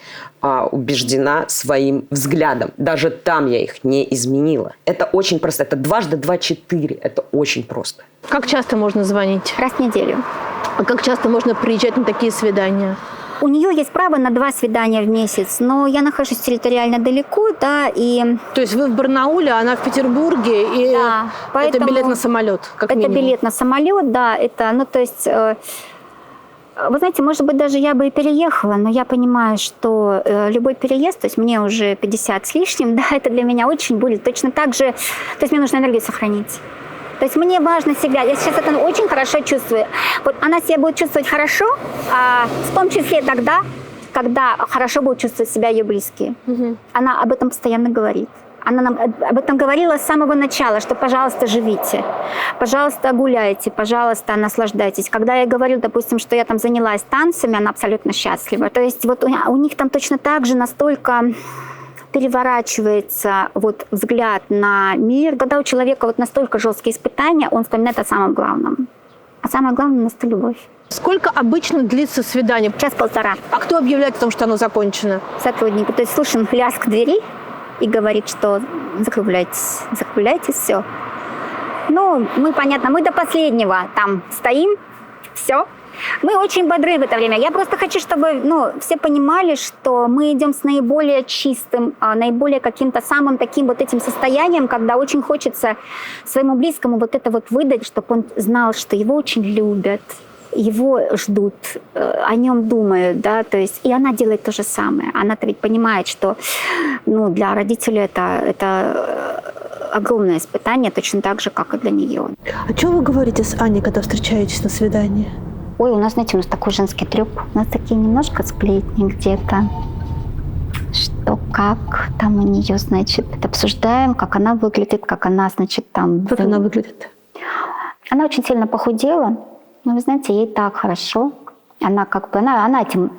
убеждена своим взглядом. Даже там я их не изменила. Это очень просто. Это 2 × 2 = 4. Это очень просто. Как часто можно звонить? Раз в неделю. А как часто можно приезжать на такие свидания? У нее есть право на 2 свидания в месяц, но я нахожусь территориально далеко, да, и... То есть вы в Барнауле, а она в Петербурге, и Да, это билет на самолет, как минимум? Это билет на самолет, да, это, ну, то есть... Вы знаете, может быть, даже я бы и переехала, но я понимаю, что любой переезд, то есть мне уже 50 с лишним, да, это для меня очень будет точно так же, то есть мне нужно энергию сохранить. То есть мне важно себя, я сейчас это очень хорошо чувствую. Вот она себя будет чувствовать хорошо, в том числе тогда, когда хорошо будут чувствовать себя ее близкие. Угу. Она об этом постоянно говорит. Она нам об этом говорила с самого начала, что, пожалуйста, живите, пожалуйста, гуляйте, пожалуйста, наслаждайтесь. Когда я говорю, допустим, что я там занялась танцами, она абсолютно счастлива. То есть вот у них там точно так же настолько переворачивается вот взгляд на мир. Когда у человека вот настолько жесткие испытания, он вспоминает о самом главном. А самое главное – это любовь. Сколько обычно длится свидание? 1.5. А кто объявляет о том, что оно закончено? Сотрудники. То есть слышен лязг двери и говорит, что закругляйтесь, все. Ну, мы, понятно, мы до последнего там стоим, все. Мы очень бодры в это время. Я просто хочу, чтобы все понимали, что мы идем с наиболее чистым, наиболее каким-то самым таким вот этим состоянием, когда очень хочется своему близкому вот это вот выдать, чтобы он знал, что его очень любят, его ждут, о нем думают, да, то есть и она делает то же самое. Она-то ведь понимает, что для родителей это огромное испытание, точно так же, как и для нее. А что вы говорите с Аней, когда встречаетесь на свидании? Ой, у нас такой женский трюк. У нас такие немножко сплетни где-то. Что, как там у нее, обсуждаем, как она выглядит, как она, там... Как она выглядит? Она очень сильно похудела, но, вы знаете, ей так хорошо. Она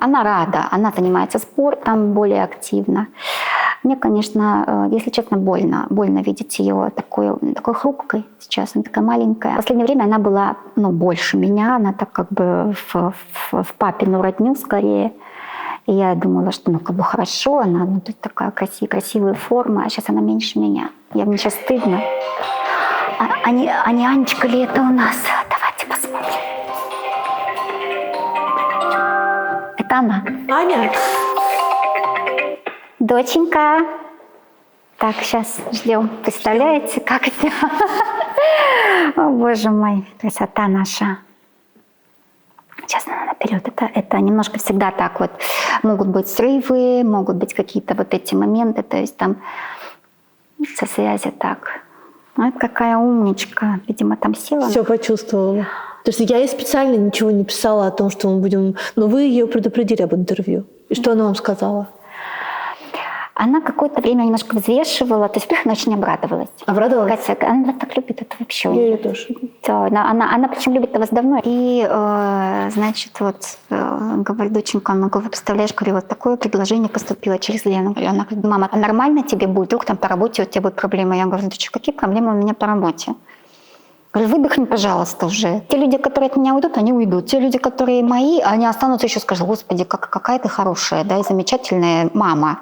она рада, она занимается спортом более активно. Мне, конечно, если честно, больно видеть ее такой хрупкой сейчас, она такая маленькая. В последнее время она была, больше меня, она так как бы в папину родню скорее. И я думала, что, хорошо, она такая красивая форма, а сейчас она меньше меня. Мне сейчас стыдно. А не Анечка ли это у нас? Давайте посмотрим. Это она. Аня? Доченька. Так, сейчас ждем. Представляете, как это? О, боже мой, красота наша. Сейчас она наперед. Это немножко всегда так вот. Могут быть срывы, могут быть какие-то вот эти моменты. То есть там со связи так. Это какая умничка. Видимо, там села. Все почувствовала. То есть я ей специально ничего не писала о том, что мы будем... Но вы ее предупредили об интервью. И что она вам сказала? Она какое-то время немножко взвешивала, то есть она очень обрадовалась. Обрадовалась? Катя, она так любит это вообще. Я ее тоже. Да, она причем любит вас давно. И, говорю, доченька, вы представляешь, говорю, вот такое предложение поступило через Лену. Она говорит: мама, а нормально тебе будет? Вдруг там по работе у тебя будут проблемы? Я говорю: доченька, какие проблемы у меня по работе? Говорю: выдохни, пожалуйста, уже. Те люди, которые от меня уйдут, они уйдут. Те люди, которые мои, они останутся, еще скажут: господи, какая ты хорошая, да, и замечательная мама.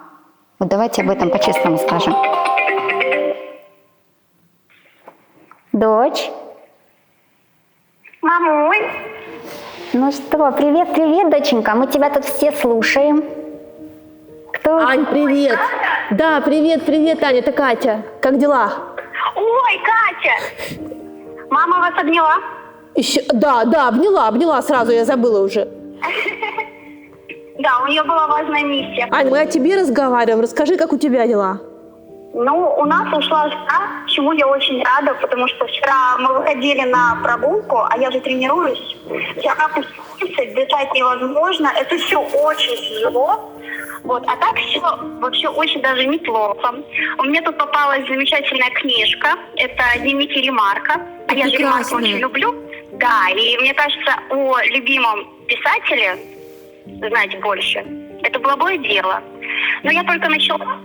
Вот давайте об этом по-честному скажем. Дочь? Мамуль? Ну что, привет, доченька. Мы тебя тут все слушаем. Кто? Ань, привет. Да, привет, Аня, это Катя. Как дела? Ой, Катя! Мама вас обняла? Да, обняла сразу, я забыла уже. Да, у нее была важная миссия. Ань, мы о тебе разговариваем. Расскажи, как у тебя дела? Ну, у нас ушла жена, чему я очень рада, потому что вчера мы выходили на прогулку, а я же тренируюсь. Вчера пуститься, дышать невозможно, это все очень тяжело. Вот. А так все вообще очень даже неплохо. У меня тут попалась замечательная книжка, это «Дневники Ремарка». Я же Ремарка очень люблю. Да, и мне кажется, о любимом писателе знать больше – это благое дело. Но я только начала.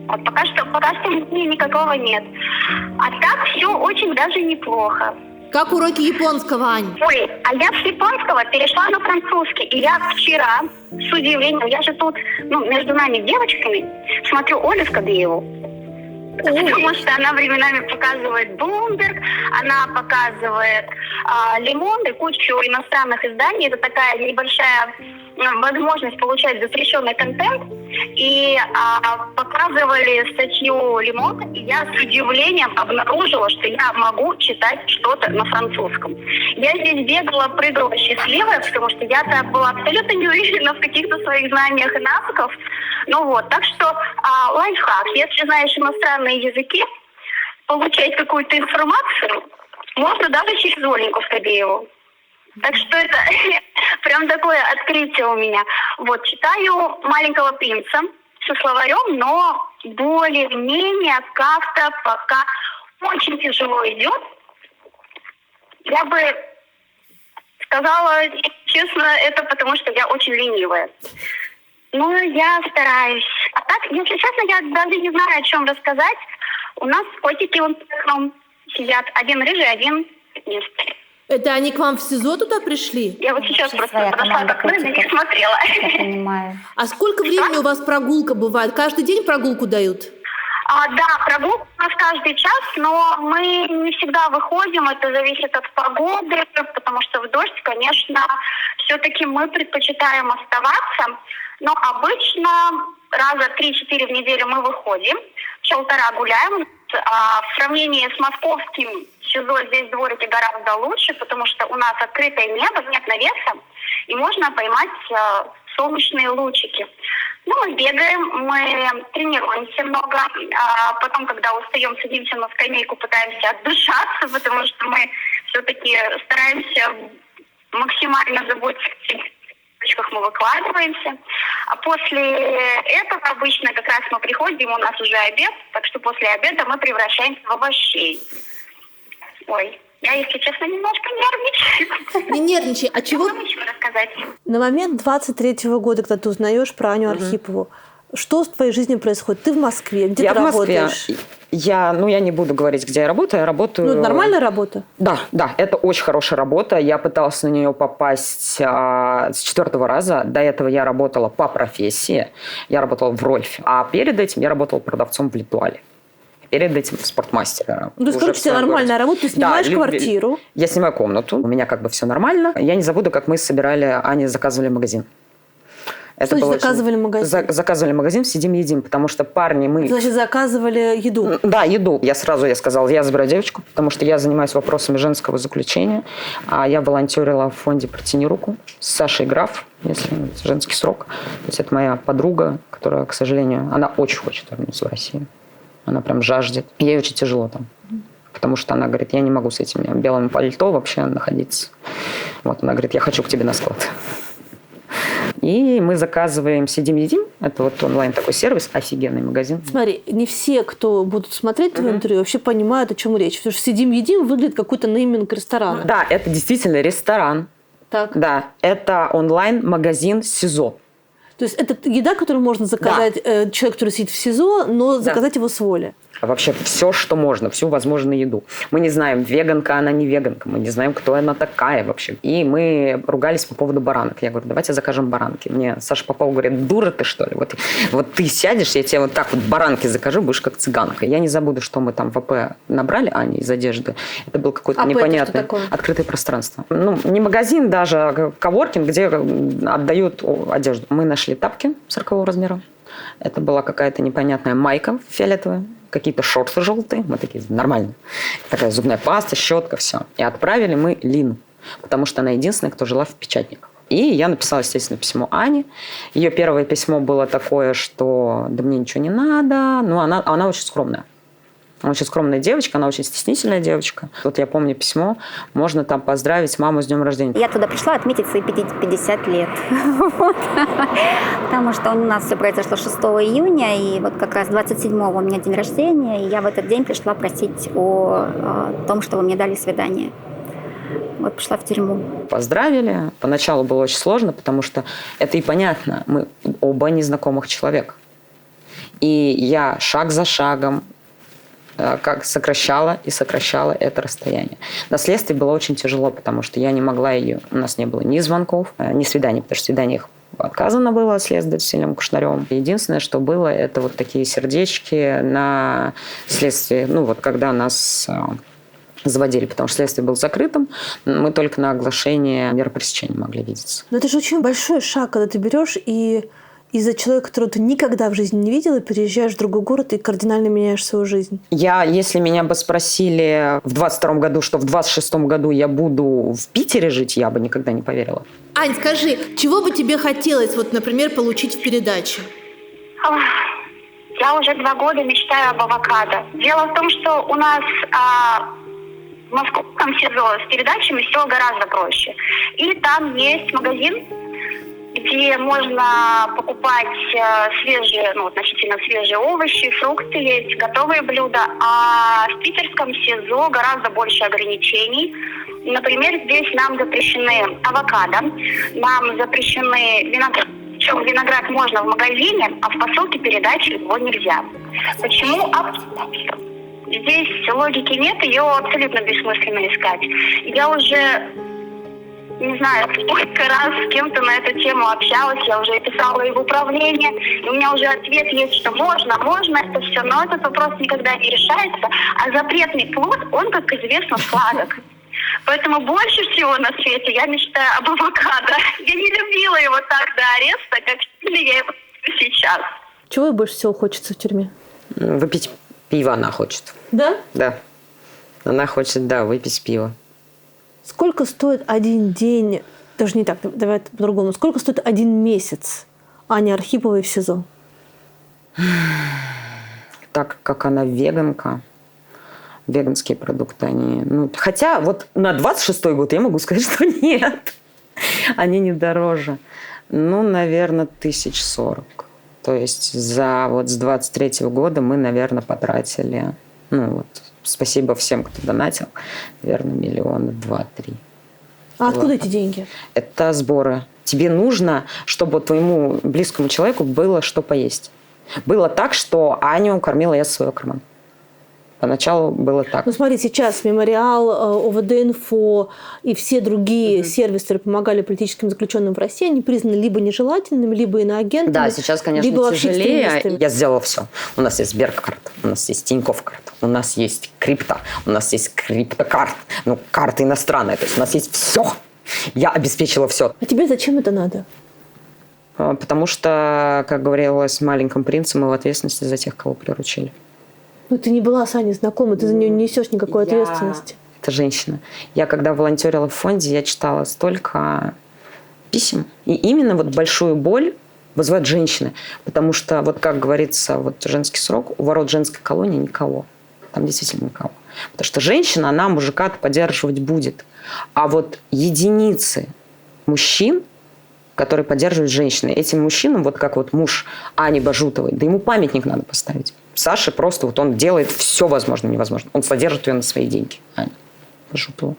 Вот пока что мне никакого нет. А так все очень даже неплохо. Как уроки японского, Ань? Ой, а я с японского перешла на французский. И я вчера, с удивлением, я же тут, между нами девочками, смотрю Олю Скобееву. Потому что она временами показывает Bloomberg, она показывает Лимон и кучу иностранных изданий. Это такая небольшая возможность получать запрещенный контент. И показывали статью Лимон, и я с удивлением обнаружила, что я могу читать что-то на французском. Я здесь бегала, прыгала счастливая, потому что я-то была абсолютно не уверена в каких-то своих знаниях и навыках. Так что лайфхак. Если знаешь иностранные языки, получать какую-то информацию можно даже через Оленьку Скобееву. Так что это прям такое открытие у меня. Вот, читаю «Маленького принца» со словарем, но более-менее как-то пока очень тяжело идет. Я бы сказала, честно, это потому что я очень ленивая. Я стараюсь. А так, если честно, я даже не знаю, о чем рассказать. У нас котики вон за окном сидят. Один рыжий, один пятнистый. Это они к вам в СИЗО туда пришли? Я вот сейчас просто прошла к окну и на них смотрела. Я понимаю. А сколько времени у вас прогулка бывает? Каждый день прогулку дают? Да, прогулка у нас каждый час, но мы не всегда выходим, это зависит от погоды, потому что в дождь, конечно, все-таки мы предпочитаем оставаться, но обычно раза 3-4 в неделю мы выходим, 1,5 гуляем. В сравнении с московским СИЗО здесь дворики гораздо лучше, потому что у нас открытое небо, нет навеса, и можно поймать солнечные лучики. Мы бегаем, мы тренируемся много, а потом, когда устаем, садимся на скамейку, пытаемся отдышаться, потому что мы все-таки стараемся максимально заботиться о мы выкладываемся. А после этого обычно как раз мы приходим, у нас уже обед, так что после обеда мы превращаемся в овощей. Ой, я, если честно, немножко нервничаю. Не нервничай. А чего? Я могу еще рассказать. На момент 23-го года, когда ты узнаешь про Аню Архипову, что в твоей жизни происходит? Ты в Москве, где ты работаешь? Я не буду говорить, где я работаю. Я работаю... Нормальная работа? Да, это очень хорошая работа. Я пыталась на нее попасть с 4-го раза. До этого я работала по профессии. Я работала в Рольфе. А перед этим я работала продавцом в Литуале. Перед этим спортмастером. То есть, короче, у тебя нормальная работа, ты снимаешь квартиру. Я снимаю комнату, у меня все нормально. Я не забуду, как мы собирали, Ане заказывали магазин. Что значит заказывали магазин? Заказывали магазин, сидим, едим, потому что парни мы... Значит, заказывали еду? Да, еду. Я сказала, я забираю девочку, потому что я занимаюсь вопросами женского заключения. А я волонтерила в фонде «Протяни руку» с Сашей Граф, если женский срок. То есть это моя подруга, которая, к сожалению, она очень хочет вернуться в Россию. Она прям жаждет. Ей очень тяжело там. Потому что она говорит, я не могу с этим белым пальто вообще находиться. Вот она говорит, я хочу к тебе на склад. И мы заказываем «Сидим, едим». Это онлайн такой сервис, офигенный магазин. Смотри, не все, кто будут смотреть твое интервью, вообще понимают, о чем речь. Потому что «Сидим, едим» выглядит какой-то нейминг ресторана. Да, это действительно ресторан. Так. Да, это онлайн-магазин СИЗО. То есть это еда, которую можно заказать человек, который сидит в СИЗО, но заказать его с воли. Вообще все, что можно, всю возможную еду. Мы не знаем, веганка она, не веганка. Мы не знаем, кто она такая вообще. И мы ругались по поводу баранок. Я говорю, давайте закажем баранки. Мне Саша Попов говорит, дура ты, что ли? Вот ты сядешь, я тебе вот так вот баранки закажу, будешь как цыганка. Я не забуду, что мы там в АП набрали, Ане, из одежды. Это был какой-то непонятный открытое пространство. Не магазин даже, а коворкинг, где отдают одежду. Мы нашли тапки 40 размера. Это была какая-то непонятная майка фиолетовая. Какие-то шорты желтые, мы такие, нормально. Такая зубная паста, щетка, все. И отправили мы Лину, потому что она единственная, кто жила в Печатниках. И я написала, естественно, письмо Ане. Ее первое письмо было такое, что да мне ничего не надо. Ну, она очень скромная. Она очень скромная девочка, она очень стеснительная девочка. Вот я помню письмо, можно там поздравить маму с днем рождения. Я туда пришла отметить свои 50 лет. Вот. Потому что у нас все произошло 6 июня, и вот как раз 27-го у меня день рождения, и я в этот день пришла просить о том, чтобы мне дали свидание. Вот пришла в тюрьму. Поздравили. Поначалу было очень сложно, потому что это и понятно. Мы оба незнакомых человека. И я шаг за шагом как сокращала и сокращала это расстояние. На следствии было очень тяжело, потому что я не могла ее... У нас не было ни звонков, ни свиданий, потому что свиданиях отказано было от следователем Кушнаревым. Единственное, что было, это вот такие сердечки на следствии. Ну, вот когда нас заводили, потому что следствие было закрытым, мы только на оглашение меры пресечения могли видеться. Но это же очень большой шаг, когда ты берешь и из-за человека, которого ты никогда в жизни не видела, переезжаешь в другой город и кардинально меняешь свою жизнь. Если меня бы спросили в 22-м году, что в 26-м году я буду в Питере жить, я бы никогда не поверила. Ань, скажи, чего бы тебе хотелось, вот, например, получить в передаче? Я уже 2 года мечтаю об авокадо. Дело в том, что у нас в московском СИЗО с передачами все гораздо проще. И там есть магазин, где можно покупать свежие, относительно свежие овощи, фрукты есть, готовые блюда. А в питерском СИЗО гораздо больше ограничений. Например, здесь нам запрещены авокадо, нам запрещены виноград. Причем виноград можно в магазине, а в посылке передачи его нельзя. Почему? Здесь логики нет, ее абсолютно бессмысленно искать. Я уже... не знаю, сколько раз с кем-то на эту тему общалась, я уже писала и в управление, и у меня уже ответ есть, что можно это все, но этот вопрос никогда не решается, а запретный плод, он, как известно, сладок. Поэтому больше всего на свете я мечтаю об авокадо. Я не любила его так до ареста, как я его сейчас. Чего ей больше всего хочется в тюрьме? Выпить пиво она хочет. Да? Да. Она хочет, выпить пиво. Сколько стоит один день, даже не так, давай по-другому, сколько стоит 1 месяц Ани Архиповой в СИЗО? Так как она веганка, веганские продукты, они... хотя вот на 26-й год я могу сказать, что нет. Они не дороже. Наверное, 1040. То есть с 23-го года мы, наверное, потратили... Спасибо всем, кто донатил. Наверное, 2-3 миллиона. А откуда эти деньги? Это сборы. Тебе нужно, чтобы твоему близкому человеку было что поесть. Было так, что Аню кормила я со своего кармана. Поначалу было так. Смотри, сейчас Мемориал, ОВД-инфо и все другие сервисы, которые помогали политическим заключенным в России, они признаны либо нежелательными, либо иноагентами. Да, сейчас, конечно, либо тяжелее. Я сделала все. У нас есть Сберкарта, у нас есть Тинькофф карта, у нас есть крипто, у нас есть криптокарт, карта иностранная. То есть у нас есть все. Я обеспечила все. А тебе зачем это надо? Потому что, как говорилось в «Маленьком принце», мы в ответственности за тех, кого приручили. Ты не была с Аней знакома, ты за нее не несешь никакой ответственности. Это женщина. Я, когда волонтерила в фонде, я читала столько писем. И именно большую боль вызывают женщины. Потому что, как говорится, женский срок, у ворот женской колонии никого. Там действительно никого. Потому что женщина, она мужика-то поддерживать будет. А единицы мужчин, которые поддерживают женщины, этим мужчинам, как муж Ани Бажутовой, да ему памятник надо поставить. Саша просто он делает все возможное и невозможное. Он содержит ее на свои деньги. Аня Бажутова.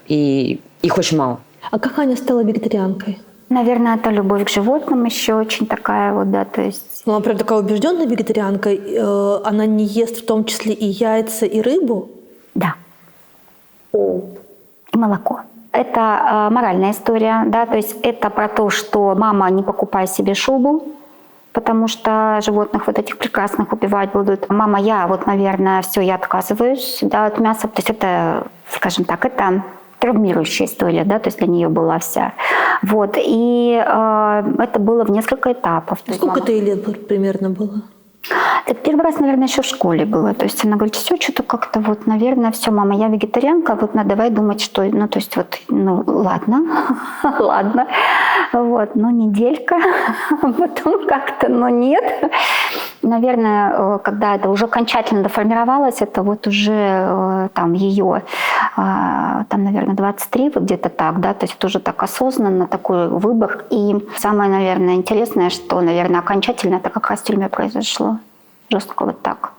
И их очень мало. А как Аня стала вегетарианкой? Наверное, это любовь к животным еще очень такая то есть... Она прям такая убежденная вегетарианка. Она не ест в том числе и яйца, и рыбу? Да. И молоко. Это моральная история, то есть это про то, что мама, не покупай себе шубу, потому что животных этих прекрасных убивать будут. Мама, я наверное, все, я отказываюсь от мяса. То есть это, скажем так, это травмирующая история, то есть для нее была вся. И это было в несколько этапов. Сколько это лет примерно было? Это первый раз, наверное, еще в школе было. То есть она говорит, все, что-то как-то вот, наверное, все, мама, я вегетарианка, вот давай думать, что, ну, то есть вот, ну, ладно, ладно, вот, ну, неделька, потом как-то, ну, нет. Наверное, когда это уже окончательно доформировалось, это вот уже там ее, там, наверное, 23, вот где-то так, да, то есть это уже так осознанно, такой выбор. И самое, наверное, интересное, что, наверное, окончательно это как раз в тюрьме произошло. Жестко вот так.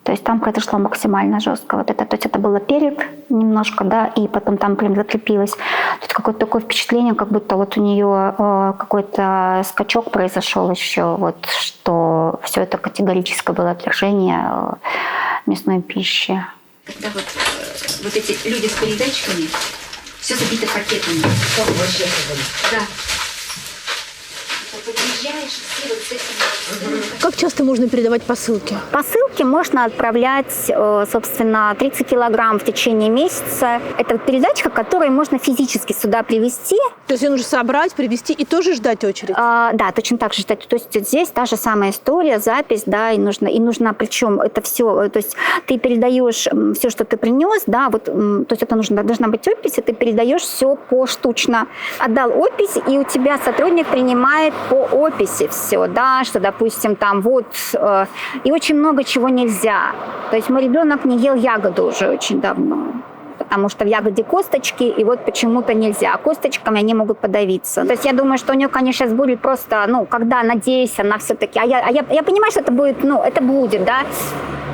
То есть там произошло максимально жестко. Вот это, то есть это было перед немножко, да, и потом там прям закрепилось. Тут какое-то такое впечатление, как будто вот у нее какой-то скачок произошел еще, вот, что все это категорическое было отвержение мясной пищи. Когда вот эти люди с передатчиками, все забито пакетами. Да. Подъезжаешь, все вот с этим. Как часто можно передавать посылки? Посылки можно отправлять, собственно, 30 килограмм в течение месяца. Это передачка, которую можно физически сюда привезти. То есть ее нужно собрать, привезти и тоже ждать очередь? Да, точно так же ждать. То есть здесь та же самая история, запись, да, и нужно, причем это все, то есть ты передаешь все, что ты принес, да, вот, то есть это должна быть опись, и ты передаешь все поштучно. Отдал опись, и у тебя сотрудник принимает по описи все, да, что, допустим, там вот, и очень много чего нельзя. То есть мой ребенок не ел ягоду уже очень давно, потому что в ягоде косточки, и вот почему-то нельзя. Косточками они могут подавиться. То есть я думаю, что у нее, конечно, сейчас будет просто, ну, когда, надеюсь, она все-таки... Я понимаю, что это будет, ну, это будет, да.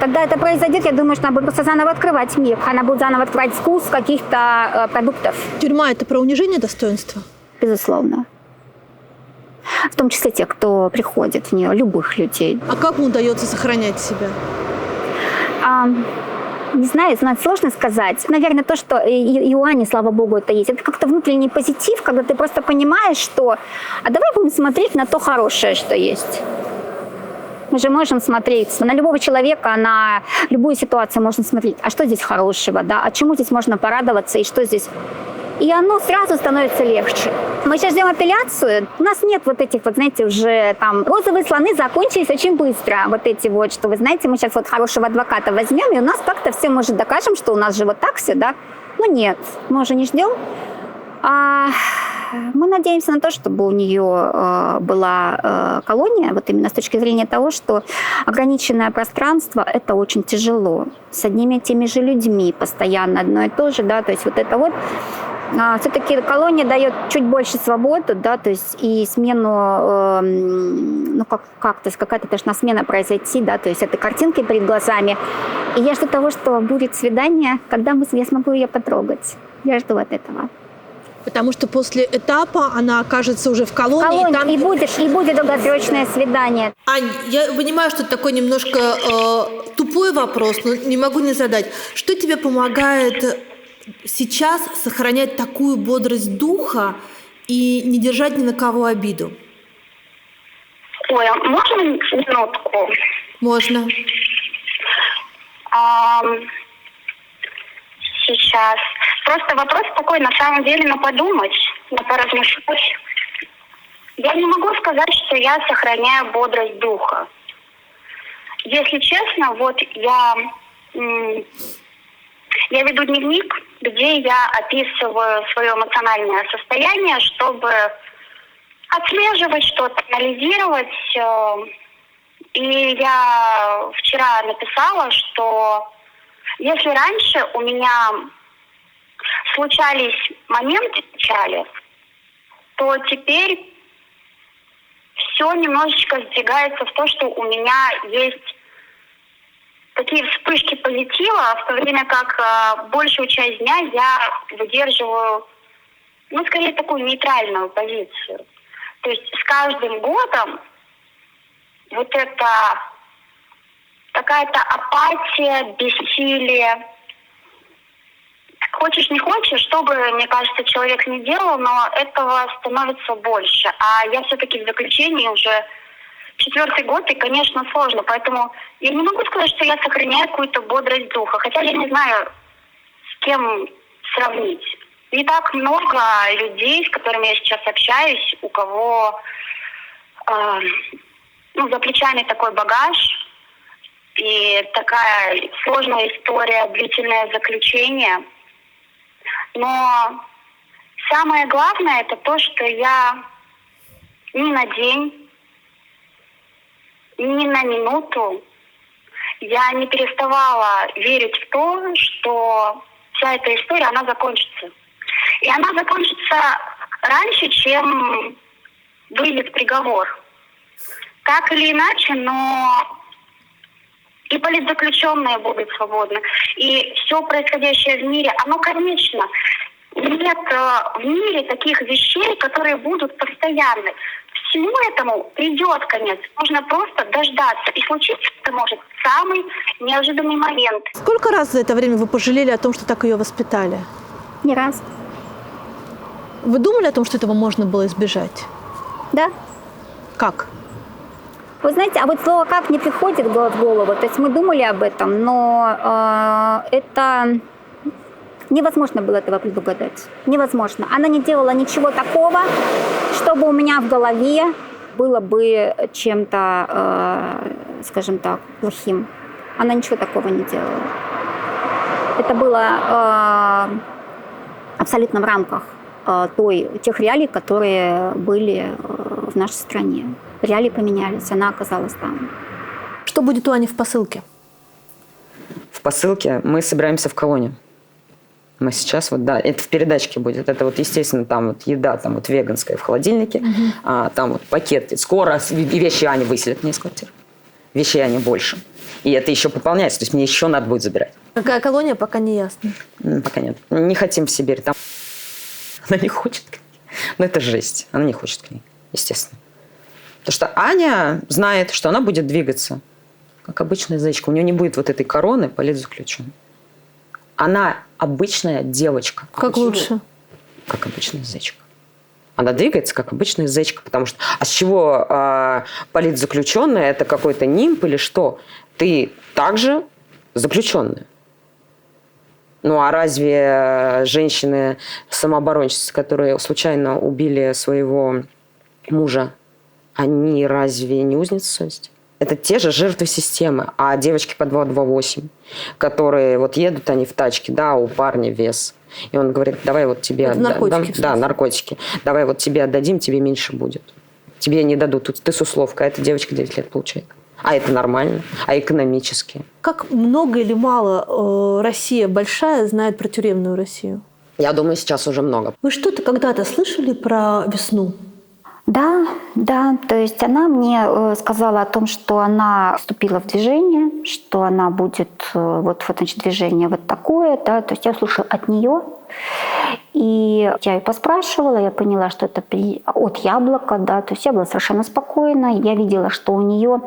Когда это произойдет, я думаю, что она будет просто заново открывать мир. Она будет заново открывать вкус каких-то продуктов. Тюрьма – это про унижение достоинства? Безусловно. В том числе те, кто приходит в нее, любых людей. А как ему удается сохранять себя? Не знаю, сложно сказать. Наверное, то, что и у Ани, слава богу, это есть. Это как-то внутренний позитив, когда ты просто понимаешь, что а давай будем смотреть на то хорошее, что есть. Мы же можем смотреть на любого человека, на любую ситуацию можно смотреть. А что здесь хорошего, да? А чему здесь можно порадоваться и что здесь... И оно сразу становится легче. Мы сейчас ждем апелляцию. У нас нет вот этих, вот знаете, уже там розовые слоны закончились очень быстро. Вот эти вот, что вы знаете, мы сейчас вот хорошего адвоката возьмем, и у нас как-то все, может, докажем, что у нас же вот так все, да? Ну нет, мы уже не ждем. Мы надеемся на то, чтобы у нее была колония, вот именно с точки зрения того, что ограниченное пространство – это очень тяжело. С одними и теми же людьми постоянно одно и то же, да, то есть вот это вот. Все-таки колония дает чуть больше свободы, да, то есть и смену, ну как-то какая-то должна смена произойти, да, то есть это картинки перед глазами. И я жду того, что будет свидание, когда я смогу ее потрогать. Я жду от этого. Потому что после этапа она окажется уже в колонии. И будет долгосрочное свидание. Ань, я понимаю, что это такой немножко тупой вопрос, но не могу не задать. Что тебе помогает сейчас сохранять такую бодрость духа и не держать ни на кого обиду? Ой, а можно минутку? Можно. Сейчас. Просто вопрос такой, на самом деле, на подумать, на поразмышлять. Я не могу сказать, что я сохраняю бодрость духа. Если честно, вот я веду дневник, где я описываю свое эмоциональное состояние, чтобы отслеживать что-то, анализировать. И я вчера написала, что если раньше у меня случались моменты печали, то теперь все немножечко сдвигается в то, что у меня есть такие вспышки позитива, в то время как большую часть дня я выдерживаю, ну, скорее, такую нейтральную позицию. То есть с каждым годом вот это какая-то апатия, бессилие. Хочешь, не хочешь, что бы, мне кажется, человек не делал, но этого становится больше. А я все-таки в заключении уже 4-й год, и, конечно, сложно. Поэтому я не могу сказать, что я сохраняю какую-то бодрость духа. Хотя я не знаю, с кем сравнить. Не так много людей, с которыми я сейчас общаюсь, у кого за плечами такой багаж. и такая сложная история, длительное заключение. Но самое главное это то, что я ни на день, ни на минуту я не переставала верить в то, что вся эта история, она закончится. И она закончится раньше, чем выйдет приговор. Так или иначе, но и политзаключенные будут свободны. И все происходящее в мире, оно конечно. Нет в мире таких вещей, которые будут постоянны. Всему этому придет конец. Нужно просто дождаться. И случиться это может в самый неожиданный момент. Сколько раз за это время вы пожалели о том, что так ее воспитали? Не раз. Вы думали о том, что этого можно было избежать? Да. Как? Вы знаете, а вот слово «как» не приходит в голову. То есть мы думали об этом, но это невозможно было этого предугадать. Невозможно. Она не делала ничего такого, чтобы у меня в голове было бы чем-то, скажем так, плохим. Она ничего такого не делала. Это было абсолютно в рамках тех реалий, которые были в нашей стране. Реалии поменялись, она оказалась там. Что будет у Ани в посылке? В посылке мы собираемся в колонию. Мы сейчас вот, да, это в передачке будет. Это вот, естественно, там вот еда, там вот веганская в холодильнике, там вот пакет. Скоро и вещи Ани выселят мне из квартиры. Вещей Ани больше. И это еще пополняется, то есть мне еще надо будет забирать. Какая колония, пока не ясно. Пока нет. Не хотим в Сибирь. Там она не хочет к ней. Но это жесть. Она не хочет к ней, естественно. Потому что Аня знает, что она будет двигаться, как обычная зайчка. У нее не будет вот этой короны политзаключенной. Она обычная девочка. Как лучше? Как обычная зайчка. Она двигается, как обычная зайчка. Потому что... А с чего политзаключенная? Это какой-то нимб или что? Ты также заключенная. Ну, а разве женщины-самооборонщицы, которые случайно убили своего мужа, они разве не узницы совести? Это те же жертвы системы. А девочки по 228, которые вот едут они в тачке, да, у парня вес. И он говорит, давай вот тебе... Это наркотики. Да, наркотики. Давай вот тебе отдадим, тебе меньше будет. Тебе не дадут. Тут ты с условкой, а эта девочка 9 лет получает. А это нормально. А экономически? Как много или мало Россия большая знает про тюремную Россию? Я думаю, сейчас уже много. Вы что-то когда-то слышали про весну? Да, да. То есть она мне сказала о том, что она вступила в движение, что она будет вот значит, движение вот такое, да. То есть я услышала от нее. И я ее поспрашивала, я поняла, что это от яблока, да, то есть я была совершенно спокойна, я видела, что у нее,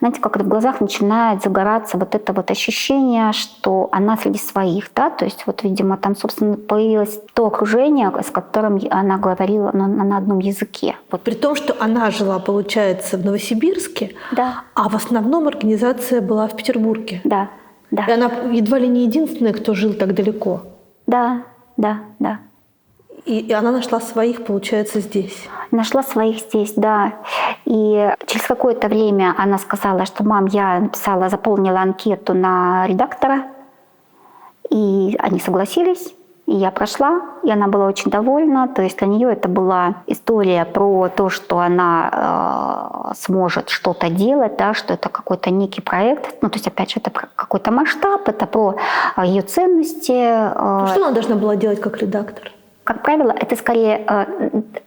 знаете, как в глазах начинает загораться вот это вот ощущение, что она среди своих, да, то есть вот, видимо, там, собственно, появилось то окружение, с которым она говорила на одном языке. Вот. При том, что она жила, получается, в Новосибирске, Да. а в основном организация была в Петербурге. Да, да. И она едва ли не единственная, кто жил так далеко. Да, да, да. И она нашла своих, получается, здесь. Нашла своих здесь, да. И через какое-то время она сказала, что мам, я написала, заполнила анкету на редактора, и они согласились. И я прошла, и она была очень довольна. То есть для нее это была история про то, что она сможет что-то делать, да, что это какой-то некий проект. Ну, то есть, опять же, это про какой-то масштаб, это про ее ценности. Что она должна была делать как редактор? Как правило, это скорее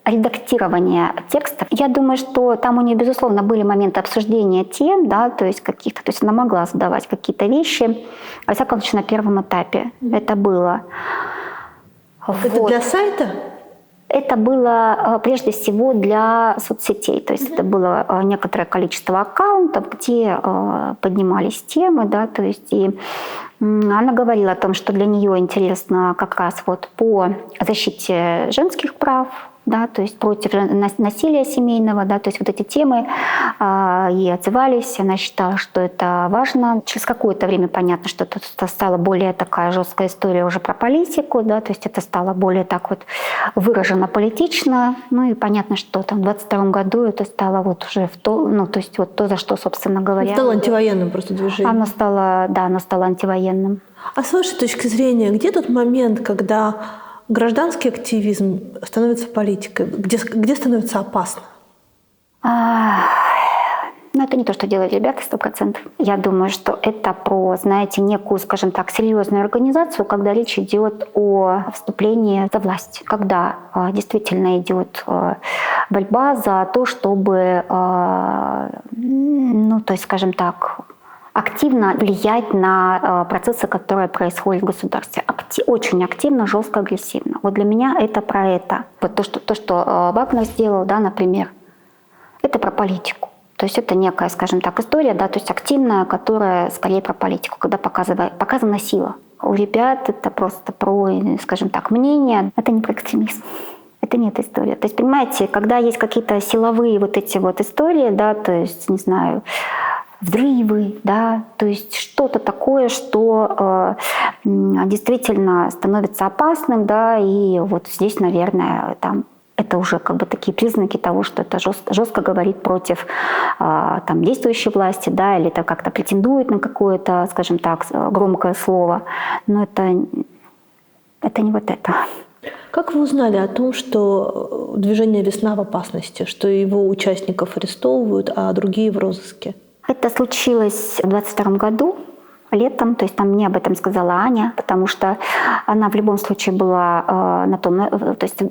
редактирование текстов. Я думаю, что там у нее, безусловно, были моменты обсуждения тем, да, то есть каких-то, то есть она могла задавать какие-то вещи. Во всяком случае, на первом этапе это было. Это для сайта? Это было прежде всего для соцсетей. То есть это было некоторое количество аккаунтов, где поднимались темы, да, то есть и она говорила о том, что для нее интересно как раз вот по защите женских прав, да, то есть против насилия семейного, да, то есть вот эти темы ей отзывались, она считала, что это важно. Через какое-то время понятно, что это стала более такая жесткая история уже про политику, да, то есть это стало более так вот выражено политично, ну и понятно, что там в 22 году это стало вот уже в то, ну, то есть вот то, за что, собственно говоря... Стало антивоенным просто движением. Оно стало антивоенным. А с вашей точки зрения, где тот момент, когда гражданский активизм становится политикой? Где становится опасно? Ну, это не то, что делают ребята, 100%. Я думаю, что это про, знаете, некую, скажем так, серьезную организацию, когда речь идет о вступлении за власть, когда действительно идет борьба за то, чтобы, ну, то есть, скажем так, активно влиять на процессы, которые происходят в государстве. Очень активно, жестко, агрессивно. Вот для меня это про это. Вот то, что Вагнер сделал, да, например, это про политику. То есть это некая, скажем так, история, да, то есть активная, которая скорее про политику, когда показана сила. У ребят это просто про, скажем так, мнение. Это не про экстремизм. Это не эта история. То есть, понимаете, когда есть какие-то силовые вот эти вот истории, да, то есть, не знаю, взрывы, да, то есть что-то такое, что действительно становится опасным, да, и вот здесь, наверное, там это уже как бы такие признаки того, что это жестко говорит против там, действующей власти, да, или это как-то претендует на какое-то, скажем так, громкое слово. Но это не вот это. Как вы узнали о том, что движение «Весна» в опасности, что его участников арестовывают, а другие в розыске? Это случилось в 22 году. Летом, то есть там мне об этом сказала Аня, потому что она в любом случае была на том, то есть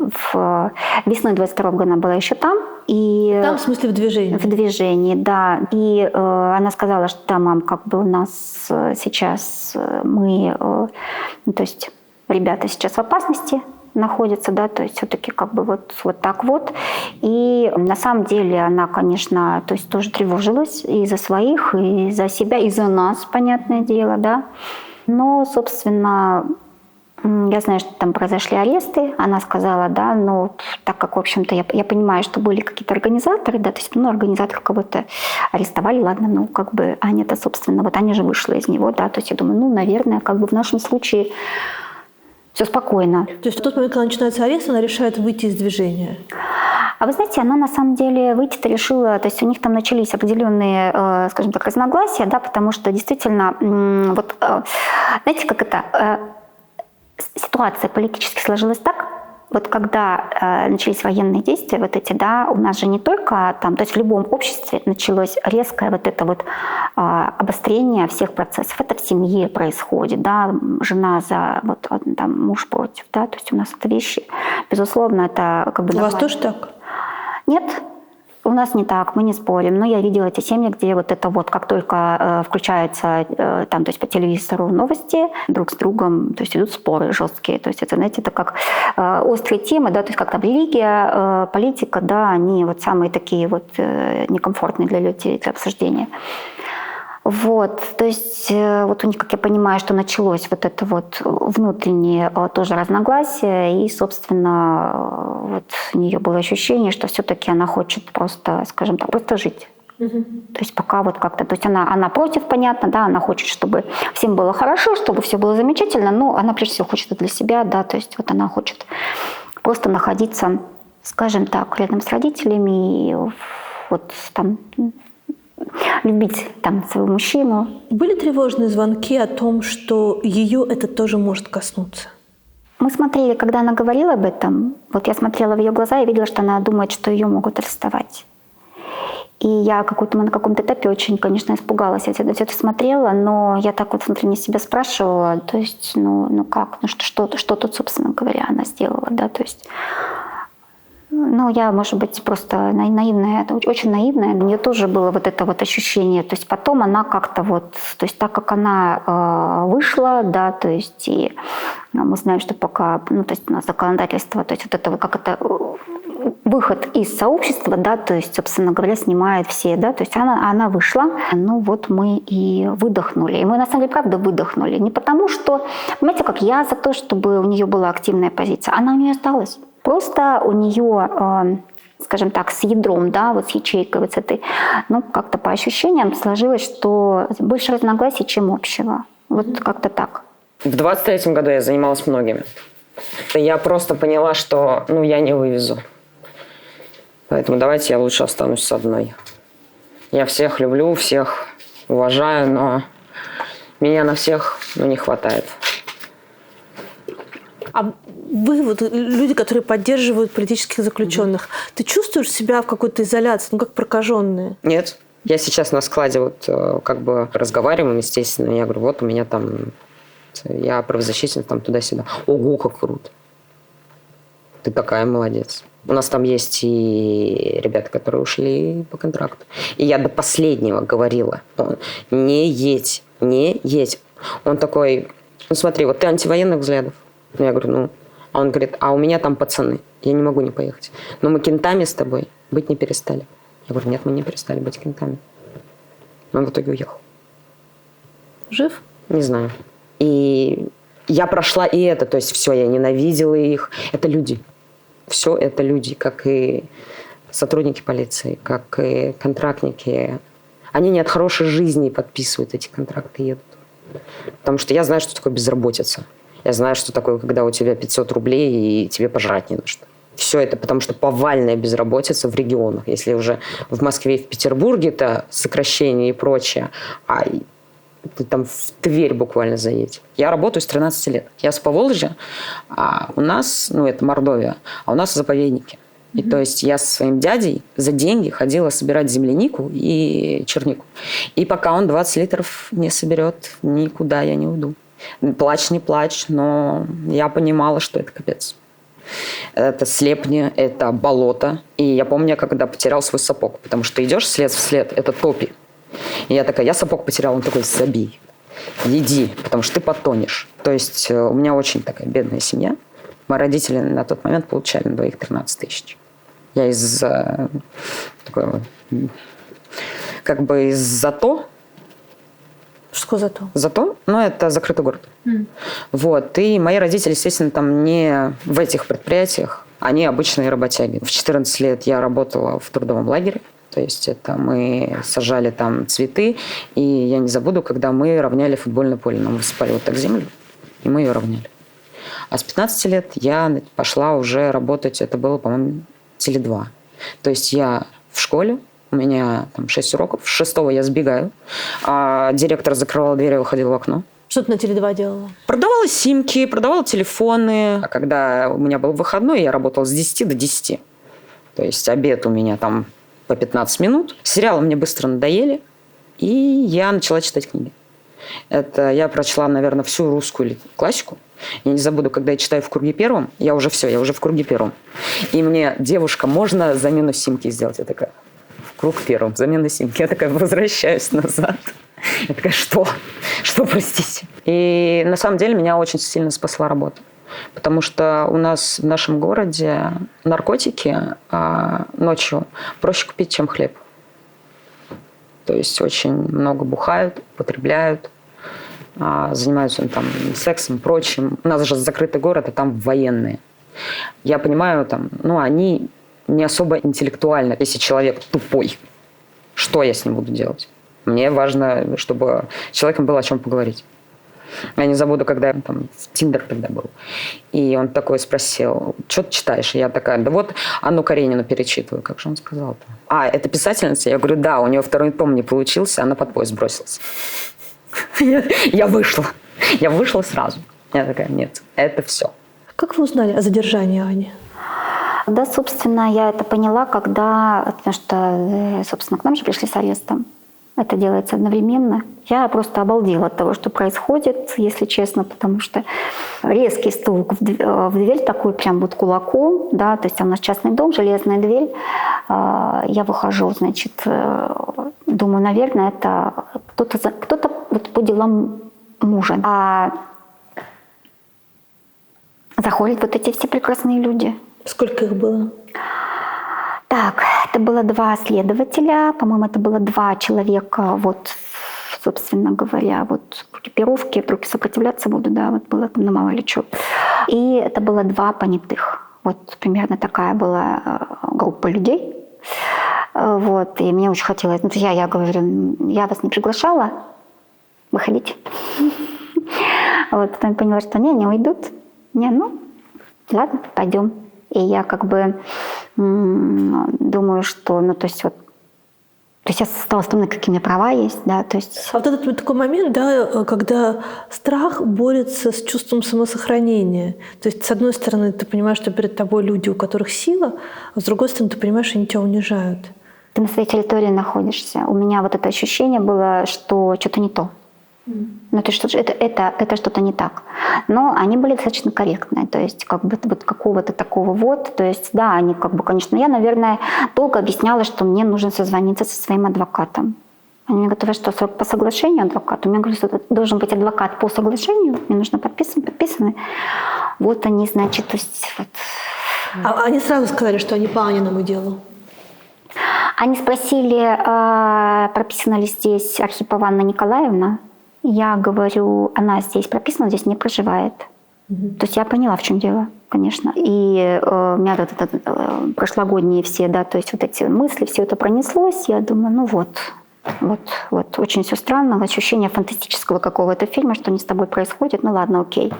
весной 22 года она была еще там. И там, в смысле, в движении? В движении, да. И она сказала, что да, мам, как бы у нас сейчас мы, то есть ребята сейчас в опасности находятся, да, то есть все-таки как бы вот так вот. И на самом деле она, конечно, то есть тоже тревожилась и за своих, и за себя, и за нас, понятное дело, да. Но, собственно, я знаю, что там произошли аресты. Она сказала, да, но так как, в общем-то, я понимаю, что были какие-то организаторы, да, то есть, ну, организаторы кого-то арестовали, ладно, ну, как бы Аня-то, собственно, вот Аня же вышла из него, да, то есть я думаю, ну, наверное, как бы в нашем случае все спокойно. То есть в тот момент, когда начинается арест, она решает выйти из движения? А вы знаете, она на самом деле выйти-то решила, то есть у них там начались определенные, скажем так, разногласия, да, потому что действительно, вот, знаете, как это, ситуация политически сложилась так, вот когда начались военные действия, вот эти, да, у нас же не только там, то есть в любом обществе началось резкое вот это вот обострение всех процессов. Это в семье происходит, да, жена за, вот там муж против, да, то есть у нас это вещи, безусловно, это как бы... У вас тоже так? Нет. У нас не так, мы не спорим. Но я видела эти семьи, где вот это вот, как только включаются там, то есть по телевизору новости, друг с другом, то есть идут споры жесткие. То есть это, знаете, это как острые темы, да, то есть как там религия, политика, да, они вот самые такие вот некомфортные для людей, для обсуждения. Вот, то есть вот у них, как я понимаю, что началось вот это вот внутреннее тоже разногласие, и, собственно, вот у нее было ощущение, что все-таки она хочет просто, скажем так, просто жить. То есть пока вот как-то, то есть она против, понятно, да, она хочет, чтобы всем было хорошо, чтобы все было замечательно, но она прежде всего хочет это для себя, да, то есть вот она хочет просто находиться, скажем так, рядом с родителями и вот там... любить там своего мужчину. Были тревожные звонки о том, что ее это тоже может коснуться? Мы смотрели, когда она говорила об этом, вот я смотрела в ее глаза и видела, что она думает, что ее могут арестовать. И я на каком-то этапе очень, конечно, испугалась. Я все это смотрела, но я так вот внутренне себя спрашивала, то есть, ну как, ну что тут, собственно говоря, она сделала, да, то есть... Ну, я, может быть, просто наивная, очень наивная. У нее тоже было вот это вот ощущение. То есть потом она как-то вот, то есть так как она вышла, да, то есть и мы знаем, что пока, ну, то есть у нас законодательство, то есть вот это вот как это выход из сообщества, да, то есть, собственно говоря, снимает все, да, то есть она вышла, ну вот мы и выдохнули. И мы, на самом деле, правда, выдохнули. Не потому что, понимаете, как я за то, чтобы у нее была активная позиция, она у нее осталась. Просто у нее, скажем так, с ядром, да, вот с ячейкой вот с этой, ну, как-то по ощущениям сложилось, что больше разногласий, чем общего. Вот как-то так. В 23-м году я занималась многими. Я просто поняла, что я не вывезу. Поэтому давайте я лучше останусь с одной. Я всех люблю, всех уважаю, но меня на всех не хватает. А вы, вот люди, которые поддерживают политических заключенных, ты чувствуешь себя в какой-то изоляции, как прокаженные? Нет. Я сейчас на складе как бы разговариваем, естественно. Я говорю, вот у меня там... Я правозащитник, там туда-сюда. Ого, как круто. Ты такая молодец. У нас там есть и ребята, которые ушли по контракту. И я до последнего говорила, не едь. Он такой, смотри, вот ты антивоенных взглядов. Я говорю, А он говорит, а у меня там пацаны, я не могу не поехать. Но мы кентами с тобой быть не перестали. Я говорю, нет, мы не перестали быть кентами. Но он в итоге уехал. Жив? Не знаю. И я прошла и это, то есть все, я ненавидела их. Это люди. Все это люди, как и сотрудники полиции, как и контрактники. Они не от хорошей жизни подписывают эти контракты, едут. Потому что я знаю, что такое безработица. Я знаю, что такое, когда у тебя 500 рублей и тебе пожрать не на что. Все это потому, что повальная безработица в регионах. Если уже в Москве и в Петербурге это сокращение и прочее, а ты там в Тверь буквально заедь. Я работаю с 13 лет. Я с Поволжья, а у нас, это Мордовия, а у нас заповедники. И то есть я со своим дядей за деньги ходила собирать землянику и чернику. И пока он 20 литров не соберет, никуда я не уйду. Плачь, не плачь, но я понимала, что это капец. Это слепни, это болото. И я помню, когда потерял свой сапог, потому что идешь след в след, это топи. И я такая, я сапог потерял, он такой, забей, иди, потому что ты потонешь. То есть у меня очень такая бедная семья. Мои родители на тот момент получали на двоих 13 тысяч. Я из-за такого, как бы из-за то. Что зато? Зато, это закрытый город. Вот, и мои родители, естественно, там не в этих предприятиях, они обычные работяги. В 14 лет я работала в трудовом лагере. То есть это мы сажали там цветы, и я не забуду, когда мы равняли футбольное поле. Нам высыпали вот так землю, и мы ее равняли. А с 15 лет я пошла уже работать, это было, по-моему, Теле2. То есть я в школе, у меня там 6 уроков, с 6-го я сбегаю, а директор закрывал дверь и выходил в окно. Что ты на Теле2 делала? Продавала симки, продавала телефоны. А когда у меня был выходной, я работала с 10 до 10. То есть обед у меня там по 15 минут. Сериалы мне быстро надоели, и я начала читать книги. Это я прочла, наверное, всю русскую классику. Я не забуду, когда я читаю в круге первом, я уже в круге первом. И мне, девушка, можно замену симки сделать? Я такая, в круг первом, замена симки. Я такая, возвращаюсь назад. Я такая, что? Что, простите? И на самом деле меня очень сильно спасла работа. Потому что у нас в нашем городе наркотики ночью проще купить, чем хлеб. То есть очень много бухают, потребляют, занимаются там сексом, прочим. У нас же закрытый город, а там военные. Я понимаю, они не особо интеллектуальны. Если человек тупой, что я с ним буду делать? Мне важно, чтобы с человеком было о чем поговорить. Я не забуду, когда там в Тиндер тогда был. И он такой спросил, что ты читаешь? И я такая, да вот Анну Каренину перечитываю. Как же он сказал-то? Это писательница? Я говорю, да, у нее 2-й том не получился, она под поезд бросилась. Я вышла. Я вышла сразу. Я такая, нет, это все. Как вы узнали о задержании Ани? Да, собственно, я это поняла, потому что, собственно, к нам же пришли с арестом. Это делается одновременно. Я просто обалдела от того, что происходит, если честно, потому что резкий стук в дверь такой прям вот кулаком, да, то есть у нас частный дом, железная дверь. Я выхожу, значит, думаю, наверное, это кто-то вот по делам мужа. А заходят вот эти все прекрасные люди. Сколько их было? Так, это было 2 следователя, по-моему, это было 2 человека, вот, собственно говоря, вот в экипировке, вдруг сопротивляться буду, да, вот было там, мало ли что. И это было 2 понятых. Вот примерно такая была группа людей. Вот, и мне очень хотелось, ну, я говорю, я вас не приглашала, выходите. Вот, потом поняла, что не уйдут. Ну, ладно, пойдем. И я как бы думаю, что, ну, то есть вот, то есть я стала вспоминать, какие у меня права есть, да, то есть... А вот этот вот такой момент, да, когда страх борется с чувством самосохранения. То есть, с одной стороны, ты понимаешь, что перед тобой люди, у которых сила, а с другой стороны, ты понимаешь, что они тебя унижают. Ты на своей территории находишься. У меня вот это ощущение было, что что-то не то. Ну, то есть это что-то не так. Но они были достаточно корректные. То есть как бы вот какого-то такого вот. То есть да, они как бы, конечно, я, наверное, долго объясняла, что мне нужно созвониться со своим адвокатом. Они мне говорят, что по соглашению адвокат. У меня говорят, что должен быть адвокат по соглашению. Мне нужно подписаны. Вот они, значит, то есть вот. А они сразу сказали, что они по Аниному делу? Они спросили, прописана ли здесь Архипова Анна Николаевна. Я говорю, она здесь прописана, здесь не проживает. То есть я поняла, в чем дело, конечно. И у меня прошлогодние все, да, то есть вот эти мысли, все это пронеслось. Я думаю, ну вот, очень все странно, ощущение фантастического какого-то фильма, что не с тобой происходит, ну ладно, окей.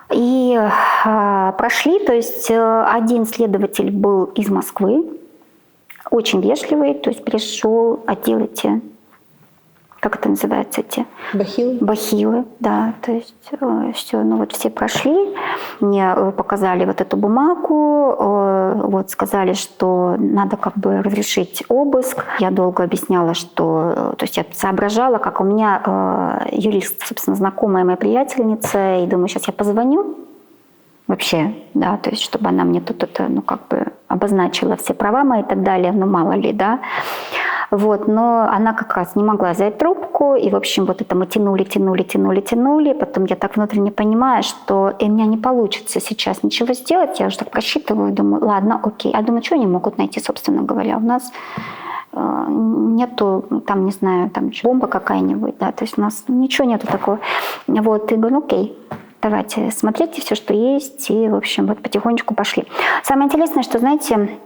И прошли, то есть один следователь был из Москвы, очень вежливый, то есть пришел, делайте, как это называется, эти? Бахилы? Бахилы, да, то есть все, ну вот все прошли, мне показали вот эту бумагу, вот сказали, что надо как бы разрешить обыск. Я долго объясняла, что, то есть я соображала, как у меня юрист, собственно, знакомая моя приятельница, и думаю, сейчас я позвоню, вообще, да, то есть чтобы она мне тут это, ну как бы обозначила все права мои и так далее, ну мало ли, да. Вот, но она как раз не могла взять трубку, и, в общем, вот это мы тянули, потом я так внутренне понимаю, что у меня не получится сейчас ничего сделать, я уже так просчитываю, думаю, ладно, окей. Я думаю, что они могут найти, собственно говоря, у нас нету, там, не знаю, там бомба какая-нибудь, да, то есть у нас ничего нету такого. Вот, и говорю, окей. Давайте, смотрите все, что есть, и, в общем, вот потихонечку пошли. Самое интересное, что, знаете,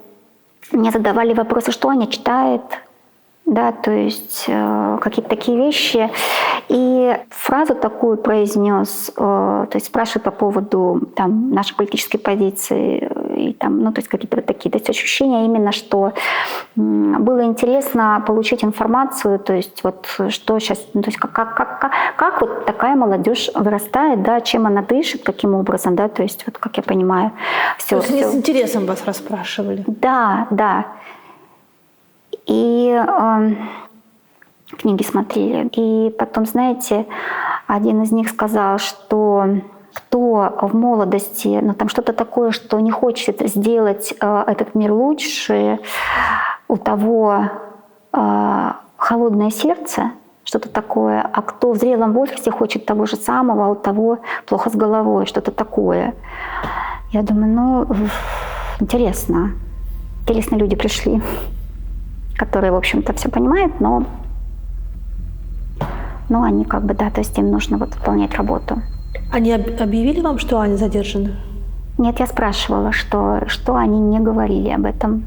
мне задавали вопросы, что Аня читает, да, то есть какие-то такие вещи. И фразу такую произнес, то есть спрашивают по поводу там, нашей политической позиции, и там, ну, то есть какие-то вот такие, то есть ощущения именно, что было интересно получить информацию, то есть вот что сейчас, ну, то есть как вот такая молодежь вырастает, да, чем она дышит, каким образом, да, то есть вот как я понимаю, все. То есть они с интересом вас расспрашивали? Да, да. И книги смотрели. И потом, знаете, один из них сказал, что кто в молодости, ну там что-то такое, что не хочет сделать этот мир лучше, у того холодное сердце, что-то такое, а кто в зрелом возрасте хочет того же самого, а у того плохо с головой, что-то такое. Я думаю, ну, интересно. Интересные люди пришли, которые, в общем-то, все понимают, но они как бы, да, то есть им нужно вот выполнять работу. Они объявили вам, что Аня задержана? Нет, я спрашивала, что они не говорили об этом.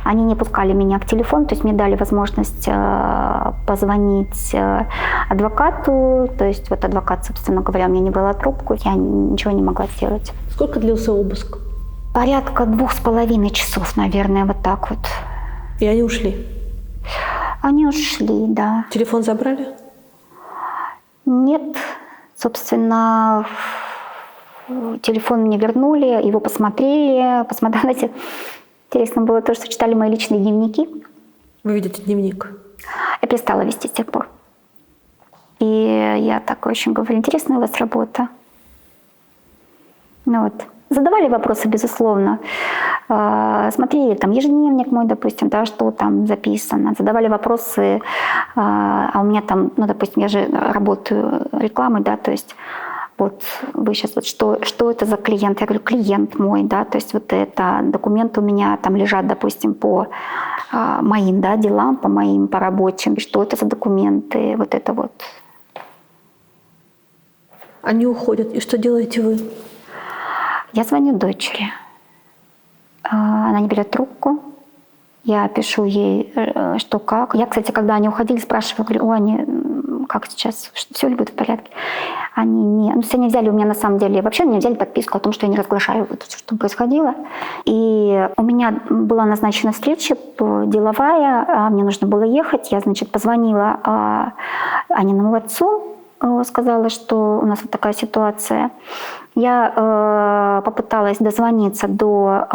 Они не пускали меня к телефону, то есть мне дали возможность позвонить адвокату, то есть вот адвокат, собственно говоря, мне не брала трубку, я ничего не могла сделать. Сколько длился обыск? Порядка 2,5 часов, наверное, вот так вот. И они ушли? Они ушли, да. Телефон забрали? Нет, собственно, телефон мне вернули, его посмотрели. Знаете, интересно было то, что читали мои личные дневники. Вы видите дневник? Я перестала вести с тех пор. И я так очень говорю, интересная у вас работа. Ну вот. Задавали вопросы, безусловно. Смотрели там ежедневник мой, допустим, да, что там записано. Задавали вопросы, а у меня там, ну, допустим, я же работаю рекламой, да, то есть вот вы сейчас, вот что это за клиент? Я говорю, клиент мой, да, то есть вот это документы у меня там лежат, допустим, по моим, да, делам, по рабочим. Что это за документы? Вот это вот. Они уходят. И что делаете вы? Я звоню дочери. Она не берет трубку. Я пишу ей, что как. Я, кстати, когда они уходили, спрашиваю, говорю, Аня, как сейчас, все ли будет в порядке? Они не... Ну, они взяли у меня, на самом деле, вообще они взяли подписку о том, что я не разглашаю вот, что происходило. И у меня была назначена встреча деловая, мне нужно было ехать. Я, значит, позвонила Аниному отцу, сказала, что у нас вот такая ситуация. Я попыталась дозвониться до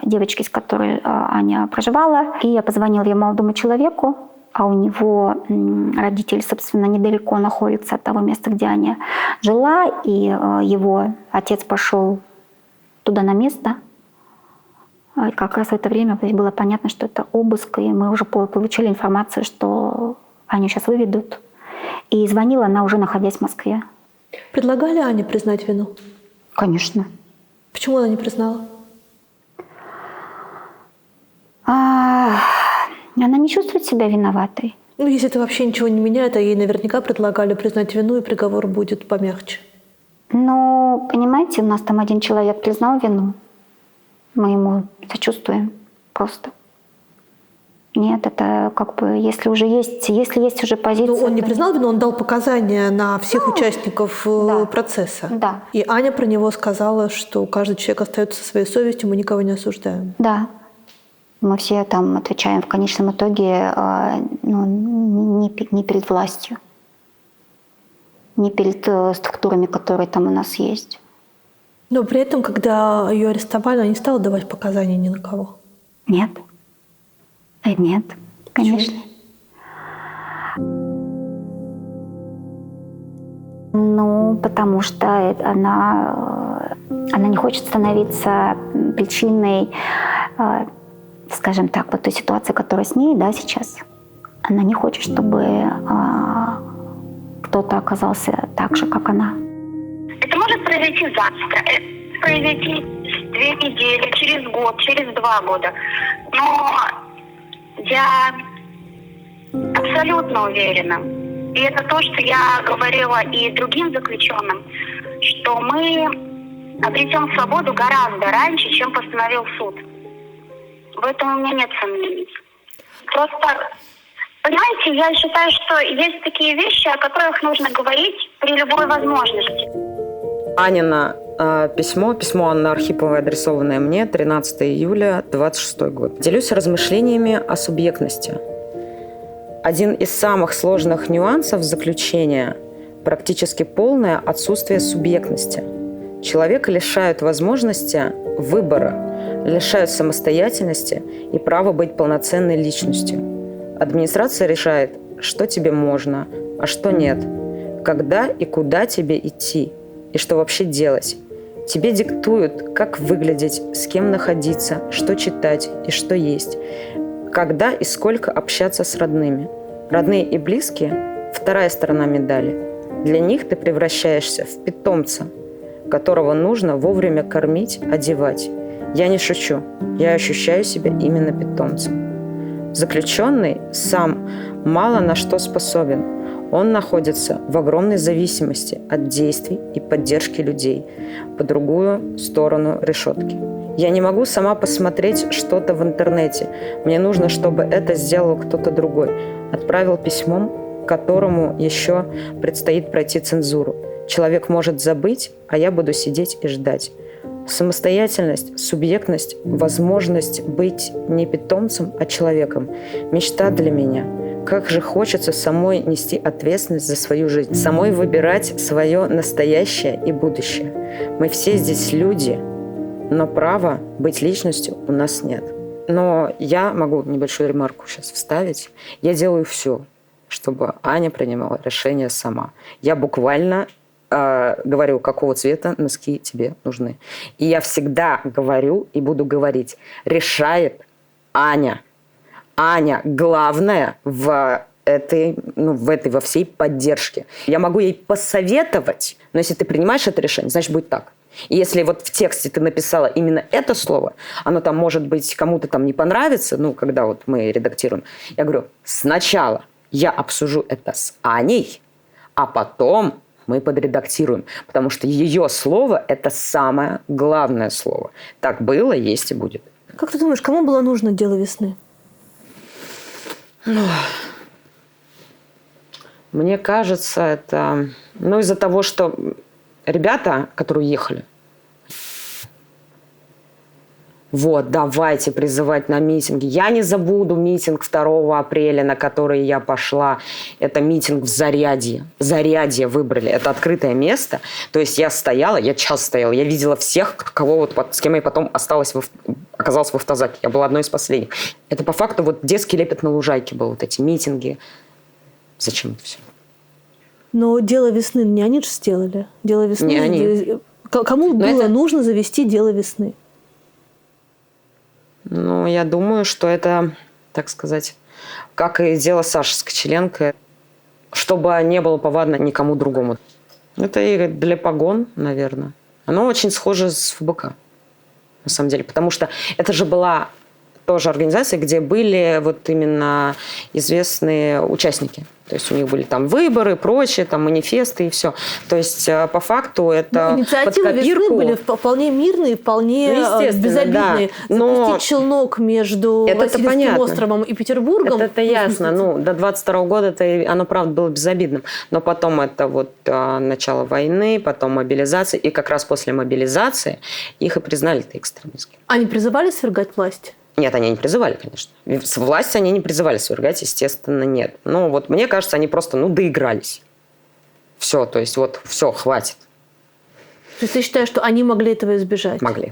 девочки, с которой Аня проживала, и я позвонила ей молодому человеку, а у него родители, собственно, недалеко находятся от того места, где Аня жила, и его отец пошел туда на место. И как раз в это время было понятно, что это обыск, и мы уже получили информацию, что Аню сейчас выведут. И звонила она уже, находясь в Москве. Предлагали Ане признать вину? Конечно. Почему она не признала? Она не чувствует себя виноватой. Ну, если это вообще ничего не меняет, а ей наверняка предлагали признать вину, и приговор будет помягче. Ну, понимаете, у нас там один человек признал вину. Мы ему сочувствуем просто. Нет, это как бы, если есть уже позиция... Ну, он не признал вину, он дал показания на всех участников процесса. Да. И Аня про него сказала, что каждый человек остается со своей совестью, мы никого не осуждаем. Да. Мы все там отвечаем в конечном итоге не перед властью, не перед структурами, которые там у нас есть. Но при этом, когда ее арестовали, она не стала давать показания ни на кого. Нет. Нет, конечно. Ну, потому что она не хочет становиться причиной, скажем так, вот той ситуации, которая с ней, да, сейчас. Она не хочет, чтобы кто-то оказался так же, как она. Это может произойти завтра, произойти 2 недели, через год, через 2 года. Но я абсолютно уверена, и это то, что я говорила и другим заключенным, что мы обретем свободу гораздо раньше, чем постановил суд. В этом у меня нет сомнений. Просто, понимаете, я считаю, что есть такие вещи, о которых нужно говорить при любой возможности. Анина письмо Анны Архиповой, адресованное мне, 13 июля 26 год. Делюсь размышлениями о субъектности. Один из самых сложных нюансов заключения – практически полное отсутствие субъектности. Человека лишают возможности выбора, лишают самостоятельности и права быть полноценной личностью. Администрация решает, что тебе можно, а что нет, когда и куда тебе идти, и что вообще делать. Тебе диктуют, как выглядеть, с кем находиться, что читать и что есть, когда и сколько общаться с родными. Родные и близкие – вторая сторона медали. Для них ты превращаешься в питомца, которого нужно вовремя кормить, одевать. Я не шучу, я ощущаю себя именно питомцем. Заключенный сам мало на что способен. Он находится в огромной зависимости от действий и поддержки людей по другую сторону решетки. Я не могу сама посмотреть что-то в интернете. Мне нужно, чтобы это сделал кто-то другой. Отправил письмом, которому еще предстоит пройти цензуру. Человек может забыть, а я буду сидеть и ждать. Самостоятельность, субъектность, возможность быть не питомцем, а человеком. Мечта для меня. Как же хочется самой нести ответственность за свою жизнь, самой выбирать свое настоящее и будущее. Мы все здесь люди, но права быть личностью у нас нет. Но я могу небольшую ремарку сейчас вставить. Я делаю все, чтобы Аня принимала решение сама. Я буквально говорю, какого цвета носки тебе нужны. И я всегда говорю и буду говорить, решает Аня. Аня главная во всей поддержке. Я могу ей посоветовать, но если ты принимаешь это решение, значит, будет так. И если вот в тексте ты написала именно это слово, оно там, может быть, кому-то там не понравится, когда вот мы редактируем, я говорю, сначала я обсужу это с Аней, а потом мы подредактируем, потому что ее слово – это самое главное слово. Так было, есть и будет. Как ты думаешь, кому было нужно «Дело весны»? Мне кажется, это... из-за того, что ребята, которые уехали, давайте призывать на митинги. Я не забуду митинг 2 апреля, на который я пошла. Это митинг в Зарядье. Зарядье выбрали. Это открытое место. То есть я час стояла, я видела всех, с кем я потом оказалась в автозаке. Я была одной из последних. Это по факту детский лепет на лужайке был, эти митинги. Зачем это все? Но «Дело весны» не они же сделали. «Дело весны». Не они. Кому было нужно завести «Дело весны»? Я думаю, что это, так сказать, как и дело Саши Скочеленко, чтобы не было повадно никому другому. Это и для погон, наверное. Оно очень схоже с ФБК, на самом деле. Потому что это же была тоже организация, где были именно известные участники. То есть у них были там выборы, прочее, там манифесты и все. То есть по факту это инициативы под копирку... весны были вполне мирные, вполне безобидные. Да. Но... Запустить челнок между Васильевским островом и Петербургом. Это ясно. До 22 года оно, правда, было безобидным. Но потом это начало войны, потом мобилизация. И как раз после мобилизации их и признали-то экстремистскими. Они призывали свергать власть? Нет, они не призывали, конечно. Власть они не призывали свергать, естественно, нет. Но мне кажется, они просто, доигрались. Все, то есть все, хватит. То есть ты считаешь, что они могли этого избежать? Могли.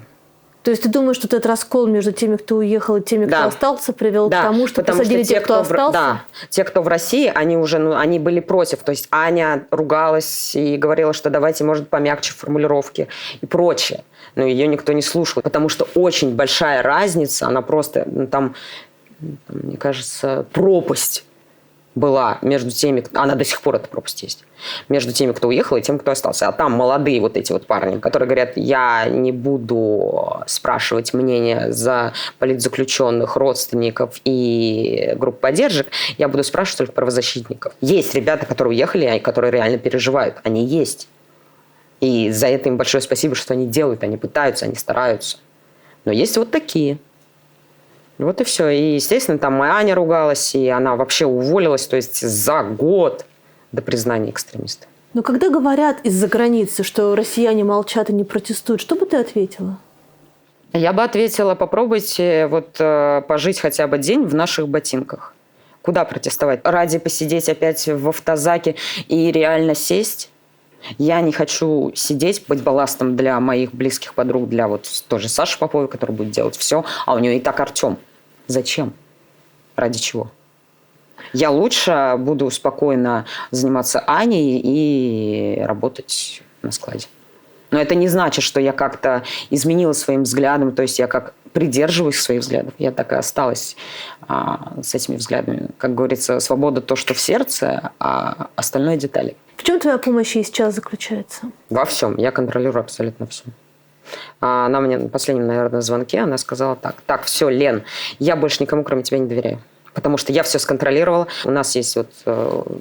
То есть ты думаешь, что этот раскол между теми, кто уехал, и теми, кто остался, привел к тому, что посадили тех, кто остался? Да, те, кто в России, они уже, они были против. То есть Аня ругалась и говорила, что давайте, может, помягче формулировки и прочее. Но ее никто не слушал, потому что очень большая разница, она просто, там, мне кажется, пропасть была между теми, она до сих пор эта пропасть есть, между теми, кто уехал, и тем, кто остался. А там молодые эти парни, которые говорят, я не буду спрашивать мнение за политзаключенных, родственников и групп поддержек, я буду спрашивать только правозащитников. Есть ребята, которые уехали, которые реально переживают, они есть. И за это им большое спасибо, что они делают, они пытаются, они стараются. Но есть такие. И все. И, естественно, там и Аня ругалась, и она вообще уволилась, то есть за год до признания экстремиста. Но когда говорят из-за границы, что россияне молчат и не протестуют, что бы ты ответила? Я бы ответила, попробуйте пожить хотя бы день в наших ботинках. Куда протестовать? Ради посидеть опять в автозаке и реально сесть? Я не хочу сидеть, быть балластом для моих близких подруг, для тоже Саши Поповой, который будет делать все, а у нее и так Артем. Зачем? Ради чего? Я лучше буду спокойно заниматься Аней и работать на складе. Но это не значит, что я как-то изменила своим взглядом, то есть я как придерживаюсь своих взглядов, я так и осталась с этими взглядами. Как говорится, свобода то, что в сердце, а остальное детали. В чем твоя помощь ей сейчас заключается? Во всем. Я контролирую абсолютно все. Она мне на последнем, наверное, звонке, она сказала так, все, Лен, я больше никому, кроме тебя, не доверяю. Потому что я все сконтролировала. У нас есть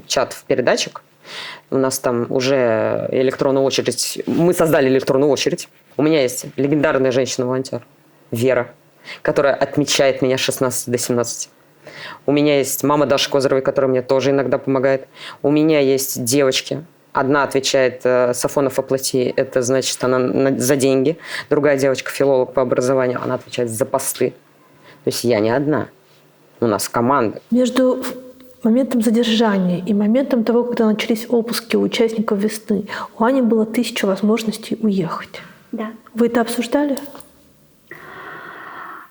чат в передатчик. У нас там уже электронная очередь. Мы создали электронную очередь. У меня есть легендарная женщина-волонтер Вера, которая отмечает меня с 16 до 17. У меня есть мама Даши Козыровой, которая мне тоже иногда помогает. У меня есть девочки. Одна отвечает Сафонов оплати, это значит она за деньги. Другая девочка, филолог по образованию, она отвечает за посты. То есть я не одна. У нас команда. Между моментом задержания и моментом того, когда начались обыски у участников «Весны», у Ани было 1000 возможностей уехать. Да. Вы это обсуждали?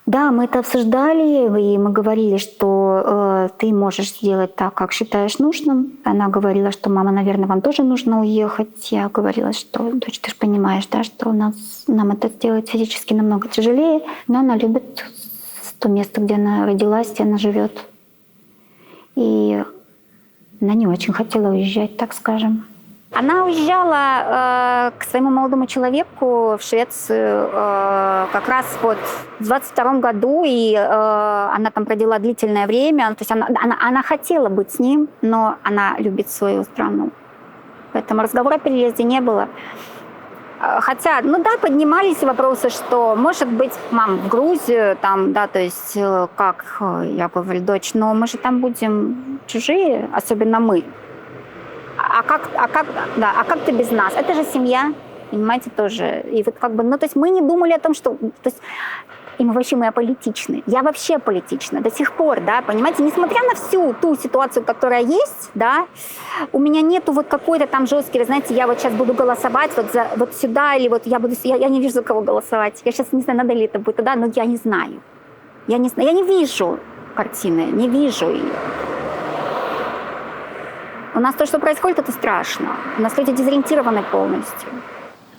Да, мы это обсуждали, и мы говорили, что ты можешь сделать так, как считаешь нужным. Она говорила, что мама, наверное, вам тоже нужно уехать. Я говорила, что дочь, ты же понимаешь, да, что нам это сделать физически намного тяжелее, но она любит то место, где она родилась, где она живет. И она не очень хотела уезжать, так скажем. Она уезжала к своему молодому человеку в Швецию как раз в 22 году, и она там провела длительное время. То есть она хотела быть с ним, но она любит свою страну. Поэтому разговора о переезде не было. Хотя, ну да, поднимались вопросы, что, может быть, мам, в Грузию, там, да, то есть, как, я говорю, дочь, но мы же там будем чужие, особенно мы. А как ты без нас? Это же семья, понимаете, тоже. И вот как бы, ну, то есть мы не думали о том, что... То есть, и мы аполитичны. Я вообще аполитична до сих пор, да, понимаете, несмотря на всю ту ситуацию, которая есть, да, у меня нету вот какой-то там жесткий, вы знаете, я вот сейчас буду голосовать вот за вот сюда, или вот я не вижу, за кого голосовать. Я сейчас не знаю, надо ли это будет туда, но я не знаю. Я не вижу картины, не вижу ее. У нас то, что происходит, это страшно. У нас люди дезориентированы полностью.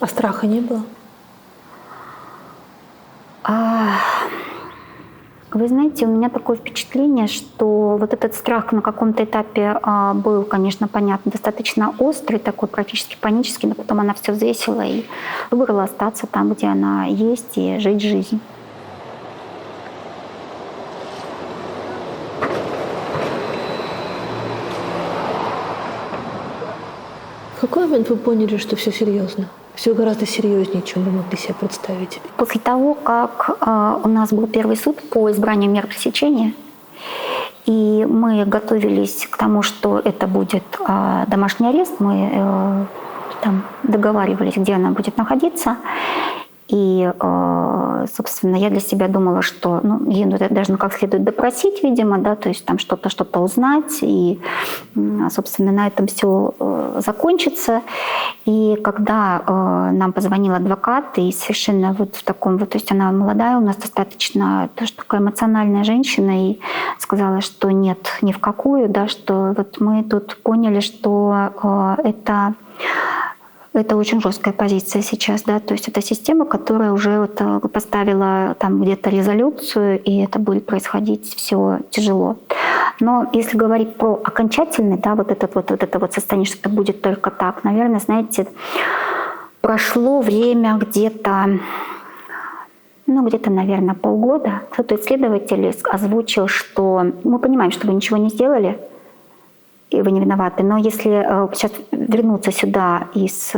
А страха не было? Вы знаете, у меня такое впечатление, что вот этот страх на каком-то этапе был, конечно, понятно, достаточно острый, такой практически панический, но потом она все взвесила и выбрала остаться там, где она есть, и жить жизнь. В какой момент вы поняли, что все серьезно? Все гораздо серьезнее, чем вы могли себе представить? После того, как у нас был первый суд по избранию мер пресечения, и мы готовились к тому, что это будет домашний арест, мы там договаривались, где она будет находиться. И, собственно, я для себя думала, что ее должны как следует допросить, видимо, да, то есть там что-то узнать, и, собственно, на этом все закончится. И когда нам позвонил адвокат, и совершенно вот в таком вот, то есть она молодая, у нас достаточно тоже такая эмоциональная женщина, и сказала, что нет, ни в какую, да, что вот мы тут поняли, что это очень жесткая позиция сейчас, да, то есть это система, которая уже вот поставила там где-то резолюцию, и это будет происходить все тяжело. Но если говорить про окончательный, да, вот это состояние, что это будет только так, наверное, знаете, прошло время где-то, наверное, полгода. Кто-то исследователь озвучил, что мы понимаем, что вы ничего не сделали, и вы не виноваты. Но если сейчас вернуться сюда то есть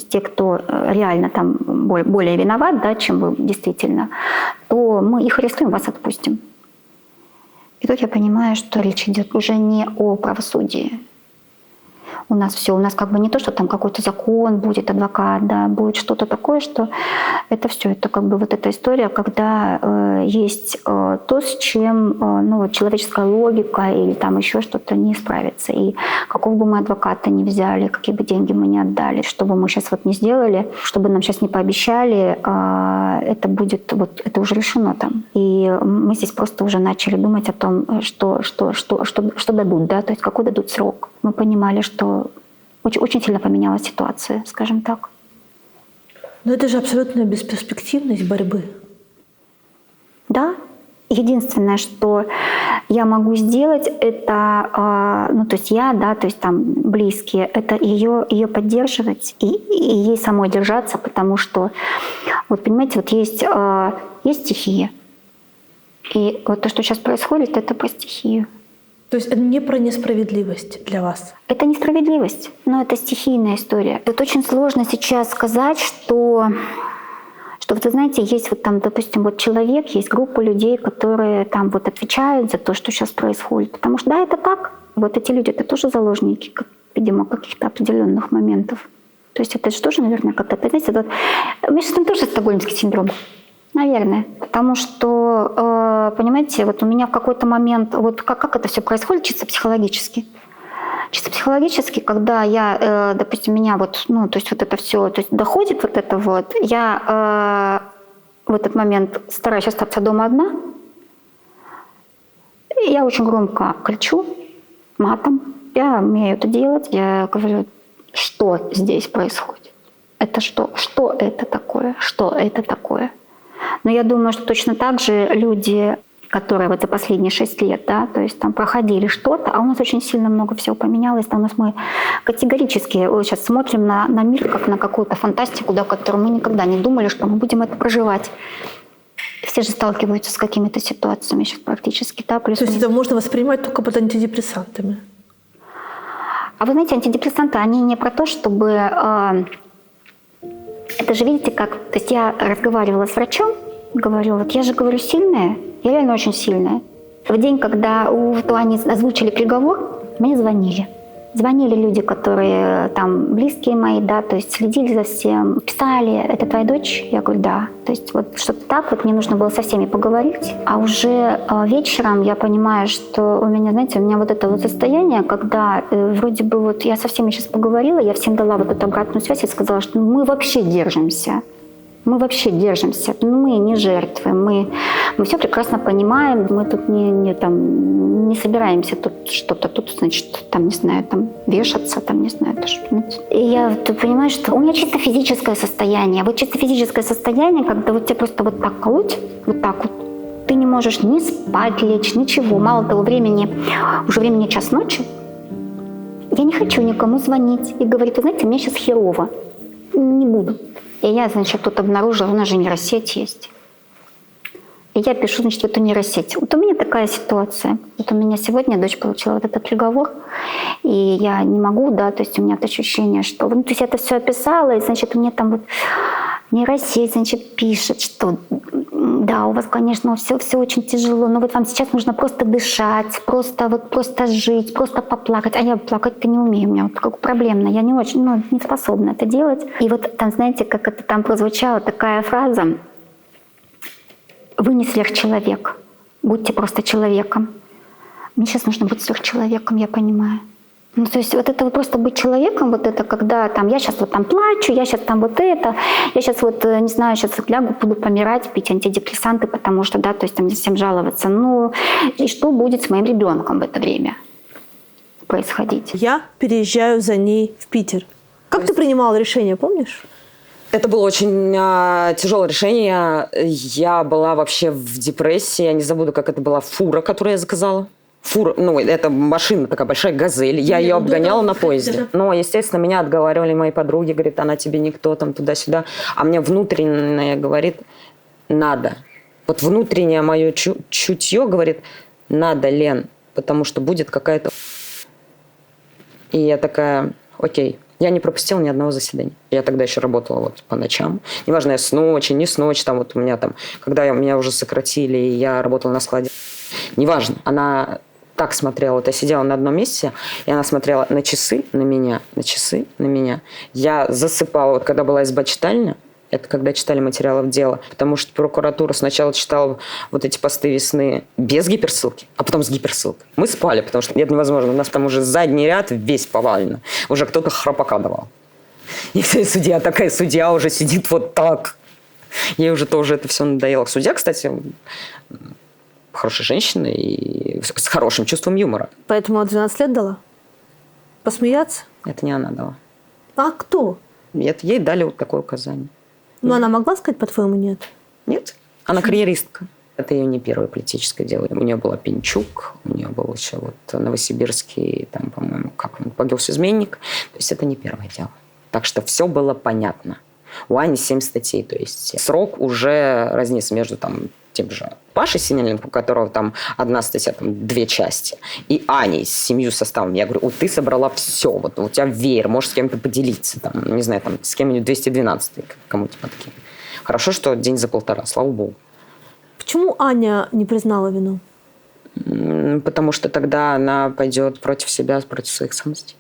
те, кто реально там более виноват, да, чем вы действительно, то мы их арестуем, вас отпустим. И тут я понимаю, что речь идет уже не о правосудии. У нас все, у нас как бы не то, что там какой-то закон будет, адвокат, да, будет что-то такое, что это все, это как бы вот эта история, когда есть то, с чем человеческая логика или там еще что-то не справится. И какого бы мы адвоката не взяли, какие бы деньги мы не отдали, что бы мы сейчас вот не сделали, что бы нам сейчас не пообещали, это будет, вот это уже решено там. И мы здесь просто уже начали думать о том, что дадут, да, то есть какой дадут срок. Мы понимали, что очень сильно поменялась ситуация, скажем так. Но это же абсолютная бесперспективность борьбы. Да. Единственное, что я могу сделать, это, то есть я, да, то есть там близкие, это ее поддерживать и ей самой держаться, потому что, вот понимаете, вот есть стихия. И вот то, что сейчас происходит, это про стихию. То есть это не про несправедливость для вас? Это несправедливость, но это стихийная история. Тут очень сложно сейчас сказать, что вот вы знаете, есть вот там, допустим, вот человек, есть группа людей, которые там вот отвечают за то, что сейчас происходит. Потому что да, это так. Вот эти люди, это тоже заложники, видимо, каких-то определенных моментов. То есть это же тоже, наверное, как-то, знаете, у меня сейчас там тоже стокгольмский синдром. Наверное. Потому что, понимаете, вот у меня в какой-то момент, вот как это все происходит чисто психологически. Чисто психологически, когда я, допустим, меня вот, то есть вот это все, то есть доходит вот это вот, я в этот момент стараюсь остаться дома одна, и я очень громко кричу матом, я умею это делать, я говорю, что здесь происходит, это что это такое, что это такое. Но я думаю, что точно так же люди, которые вот за последние 6 лет, да, то есть там проходили что-то, а у нас очень сильно много всего поменялось, там у нас мы категорически сейчас смотрим на мир как на какую-то фантастику, да, которую мы никогда не думали, что мы будем это проживать. Все же сталкиваются с какими-то ситуациями сейчас практически, да. То есть это можно воспринимать только под антидепрессантами? А вы знаете, антидепрессанты, они не про то, чтобы... это же, видите, как... То есть я разговаривала с врачом, говорю, вот я же говорю сильная, я реально очень сильная. В день, когда они озвучили приговор, мне звонили. Звонили люди, которые там близкие мои, да, то есть следили за всем, писали, это твоя дочь? Я говорю, да. То есть вот что-то так, вот мне нужно было со всеми поговорить. А уже вечером я понимаю, что у меня, знаете, у меня вот это вот состояние, когда вроде бы вот я со всеми сейчас поговорила, я всем дала вот эту обратную связь и сказала, что мы вообще держимся. Мы вообще держимся, мы не жертвы, мы все прекрасно понимаем, мы тут не собираемся тут что-то, тут, значит, там, не знаю, там вешаться, там, не знаю, даже. И я понимаю, что у меня чисто физическое состояние, вот чисто физическое состояние, когда вот тебя просто вот так колоть, вот так вот, ты не можешь ни спать лечь, ничего, мало того, уже времени 1:00 ночи, я не хочу никому звонить и говорить, вы знаете, мне сейчас херово, не буду. И я, значит, тут обнаружила, у нас же нейросеть есть. И я пишу, значит, в эту нейросеть. Вот у меня такая ситуация. Вот у меня сегодня дочь получила вот этот приговор, и я не могу, да, то есть у меня вот ощущение, что... Ну, то есть я это все описала, и, значит, мне там вот нейросеть, значит, пишет, что да, у вас, конечно, все очень тяжело, но вот вам сейчас нужно просто дышать, просто жить, просто поплакать. А я плакать-то не умею, у меня вот как проблемно, я не очень, не способна это делать. И вот там, знаете, как это там прозвучала такая фраза: «Вы не сверхчеловек, будьте просто человеком». Мне сейчас нужно быть сверхчеловеком, я понимаю. Ну, то есть вот это вот просто быть человеком, вот это когда там я сейчас вот там плачу, я сейчас там вот это, я сейчас вот, не знаю, сейчас лягу, буду помирать, пить антидепрессанты, потому что, да, то есть там не всем жаловаться. Ну, и что будет с моим ребенком в это время происходить? Я переезжаю за ней в Питер. Как ты принимала решение, помнишь? Это было очень тяжелое решение. Я была вообще в депрессии. Я не забуду, как это была фура, которую я заказала. Фура, это машина такая большая, «Газель». Я ее обгоняла на поезде. Но, естественно, меня отговаривали мои подруги. Говорит, она тебе никто, там, туда-сюда. А мне внутреннее говорит, надо. Вот внутреннее мое чутье говорит, надо, Лен, потому что будет какая-то... И я такая, окей. Я не пропустила ни одного заседания. Я тогда еще работала вот по ночам. Неважно, я с ночи, не с ночи. Там вот у меня там, когда меня уже сократили, и я работала на складе. Неважно. Она так смотрела. Вот я сидела на одном месте, и она смотрела на часы на меня, на часы на меня. Я засыпала. Вот когда была изба-читальня, это когда читали материалов дела, потому что прокуратура сначала читала вот эти посты весны без гиперссылки, а потом с гиперссылкой. Мы спали, потому что это невозможно. У нас там уже задний ряд весь повалено. Уже кто-то храпака давал. И судья уже сидит вот так. Ей уже тоже это все надоело. Судья, кстати, хорошая женщина и с хорошим чувством юмора. Поэтому 12 лет дала? Посмеяться? Это не она дала. А кто? Ей дали вот такое указание. Ну, она могла сказать, по-твоему, нет? Нет. Она карьеристка. Это ее не первое политическое дело. У нее была Пинчук, у нее был еще вот новосибирский, там, по-моему, как он, госизменник. То есть это не первое дело. Так что все было понятно. У Ани 7 статей, то есть срок уже разнится между там тем же Пашей Синельником, у которого там одна статья, там 2 части, и Аней с 7 составами. Я говорю, ты собрала все, вот у тебя веер, можешь с кем-то поделиться, там, не знаю, там, с кем-нибудь 212 кому-то такие. Хорошо, что день за 1,5, слава богу. Почему Аня не признала вину? Потому что тогда она пойдет против себя, против своих ценностей.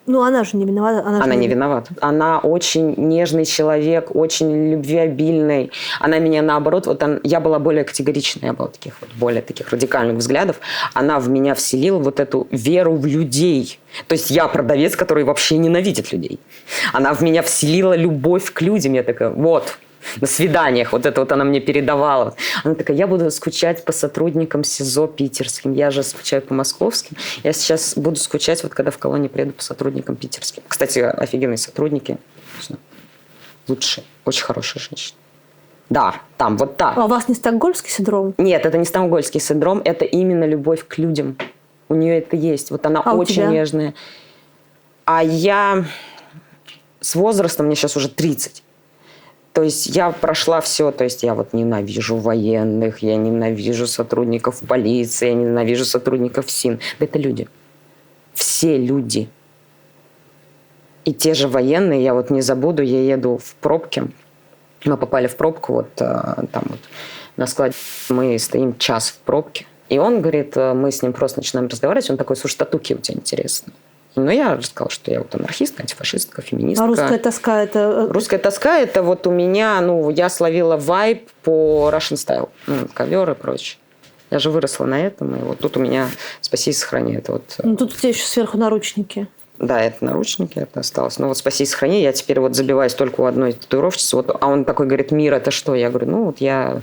Ну, она же не виновата. Она не виновата. Она очень нежный человек, очень любвеобильный. Она меня наоборот... я была более категоричной, я была более таких радикальных взглядов. Она в меня вселила вот эту веру в людей. То есть я продавец, который вообще ненавидит людей. Она в меня вселила любовь к людям. Я такая, вот... На свиданиях вот это вот она мне передавала. Она такая, я буду скучать по сотрудникам СИЗО питерским. Я же скучаю по московским. Я сейчас буду скучать, вот когда в колонии приеду, по сотрудникам питерским. Кстати, офигенные сотрудники. Лучшие. Очень хорошие женщины. Да, там вот так. А у вас не стокгольмский синдром? Нет, это не стокгольмский синдром. Это именно любовь к людям. У нее это есть. Вот она очень нежная. А я с возрастом, мне сейчас уже 30. То есть я прошла все, то есть я вот ненавижу военных, я ненавижу сотрудников полиции, я ненавижу сотрудников СИН. Да это люди. Все люди. И те же военные, я вот не забуду, я еду в пробке. Мы попали в пробку вот там вот на складе. Мы стоим час в пробке. И он говорит, мы с ним просто начинаем разговаривать. Он такой, слушай, татуки у тебя интересны. Ну, я рассказала, что я вот анархистка, антифашистка, феминистка. А русская тоска это... Русская тоска это вот у меня, ну, я словила вайб по Russian Style. Ну, ковер и прочее. Я же выросла на этом, и вот тут у меня «Спаси и сохрани». Это вот... Ну, тут у тебя еще сверху наручники. Да, это наручники, это осталось. Но вот «Спаси и сохрани», я теперь вот забиваюсь только у одной татуировщицы. Вот, а он такой говорит, «Мир, это что?» Я говорю, ну, вот я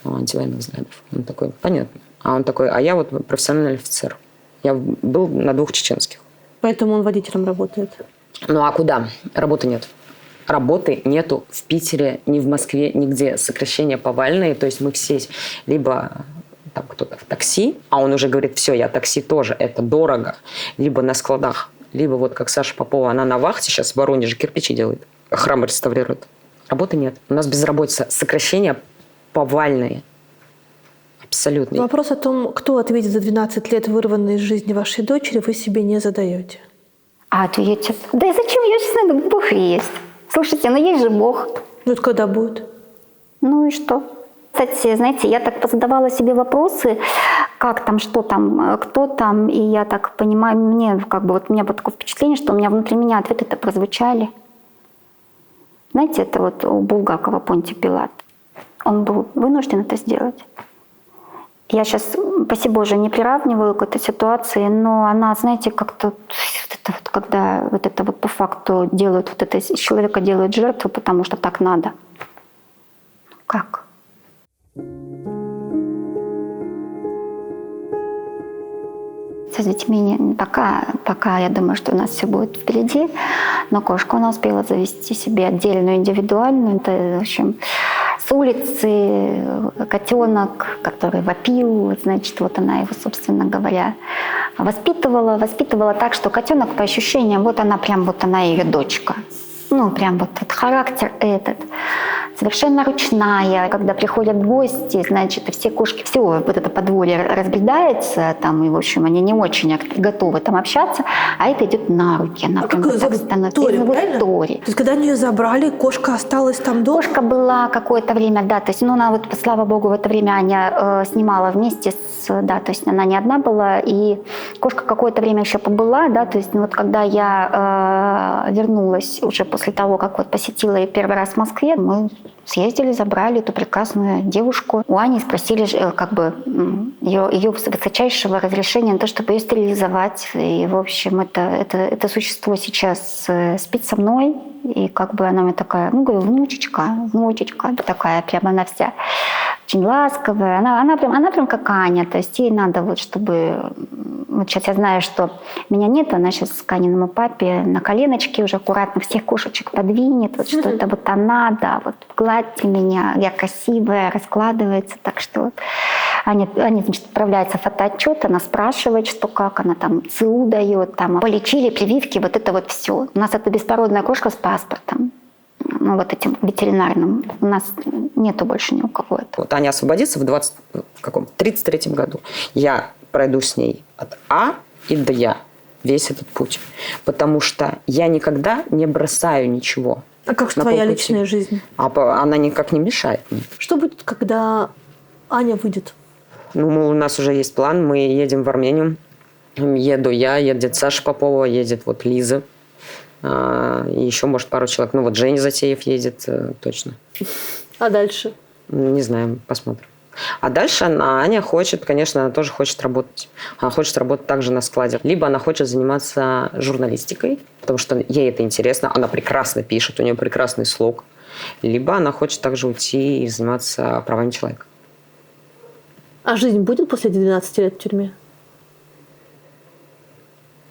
антивоенных взглядов. Он такой, понятно. А он такой, а я вот профессиональный офицер. Я был на 2 чеченских. Поэтому он водителем работает. Ну, а куда? Работы нет. Работы нету в Питере, ни в Москве, нигде. Сокращения повальные. То есть мы все либо... там кто-то в такси, а он уже говорит, все, я такси тоже, это дорого. Либо на складах, либо вот как Саша Попова, она на вахте сейчас в Воронеже кирпичи делает, храм реставрирует. Работы нет. У нас безработица, сокращения повальные. Абсолютно. Вопрос о том, кто ответит за 12 лет вырванной из жизни вашей дочери, вы себе не задаете. А ответит. Да и зачем? Я сейчас знаю, Бог есть. Слушайте, ну есть же Бог. Ну, это когда будет? Ну и что? Кстати, знаете, я так позадавала себе вопросы, как там, что там, кто там, и я так понимаю, мне как бы вот у меня было такое впечатление, что у меня внутри меня ответы-то прозвучали. Знаете, это вот у Булгакова Понтий Пилат. Он был вынужден это сделать. Я сейчас, спасибо Боже, не приравниваю к этой ситуации, но она, знаете, как-то вот, когда вот это вот по факту делают, вот это из человека делают жертву, потому что так надо. Как? С детьми пока я думаю, что у нас все будет впереди, но кошка у нас успела завести себе отдельную, индивидуальную. Это, в общем, с улицы котенок, который вопил, значит, вот она его, собственно говоря, воспитывала так, что котенок по ощущениям, вот она ее дочка. Ну, прям вот характер этот. Совершенно ручная. Когда приходят гости, значит, все кошки, все вот это подворье разбредается, там, и, в общем, они не очень готовы там общаться, а это идет на руки. Она прям вот так становится. Тори, правильно? Тори. То есть, когда они ее забрали, кошка осталась там дома? Кошка была какое-то время, да, то есть, ну, она вот, слава богу, в это время Аня снимала вместе да, то есть она не одна была, и кошка какое-то время еще побыла, да, то есть, ну, вот когда я вернулась уже после того, как вот посетила ее первый раз в Москве, мы съездили, забрали эту прекрасную девушку. У Ани спросили как бы ее высочайшего разрешения на то, чтобы ее стерилизовать. И, в общем, это существо сейчас спит со мной. И как бы она мне такая, ну, говорю, внучечка, такая прям она вся очень ласковая. Она прям как Аня. То есть ей надо вот, чтобы... Вот сейчас я знаю, что меня нет, она сейчас к Аниному папе на коленочке уже аккуратно всех кошечек подвинет, вот что это вот она, да, вот гладьте меня, я красивая, раскладывается, так что вот Аня, значит, отправляется фотоотчет, она спрашивает, что как, она там ЦУ дает, там полечили, прививки, вот это вот все. У нас это беспородная кошка с паспортом. Ну, вот этим ветеринарным. У нас нету больше ни у кого это. Вот Аня освободится в 33-м году. Я пройду с ней от А и до Я весь этот путь. Потому что я никогда не бросаю ничего. А как же твоя личная жизнь? Она никак не мешает мне. Что будет, когда Аня выйдет? Ну, у нас уже есть план. Мы едем в Армению. Еду я, едет Саша Попова, едет вот Лиза. И еще, может, пару человек. Ну, вот Женя Затеев едет точно. А дальше? Не знаю, посмотрим. А дальше Аня хочет, конечно, она тоже хочет работать. Она хочет работать также на складе. Либо она хочет заниматься журналистикой, потому что ей это интересно. Она прекрасно пишет, у нее прекрасный слог. Либо она хочет также уйти и заниматься правами человека. А жизнь будет после 12 лет в тюрьме?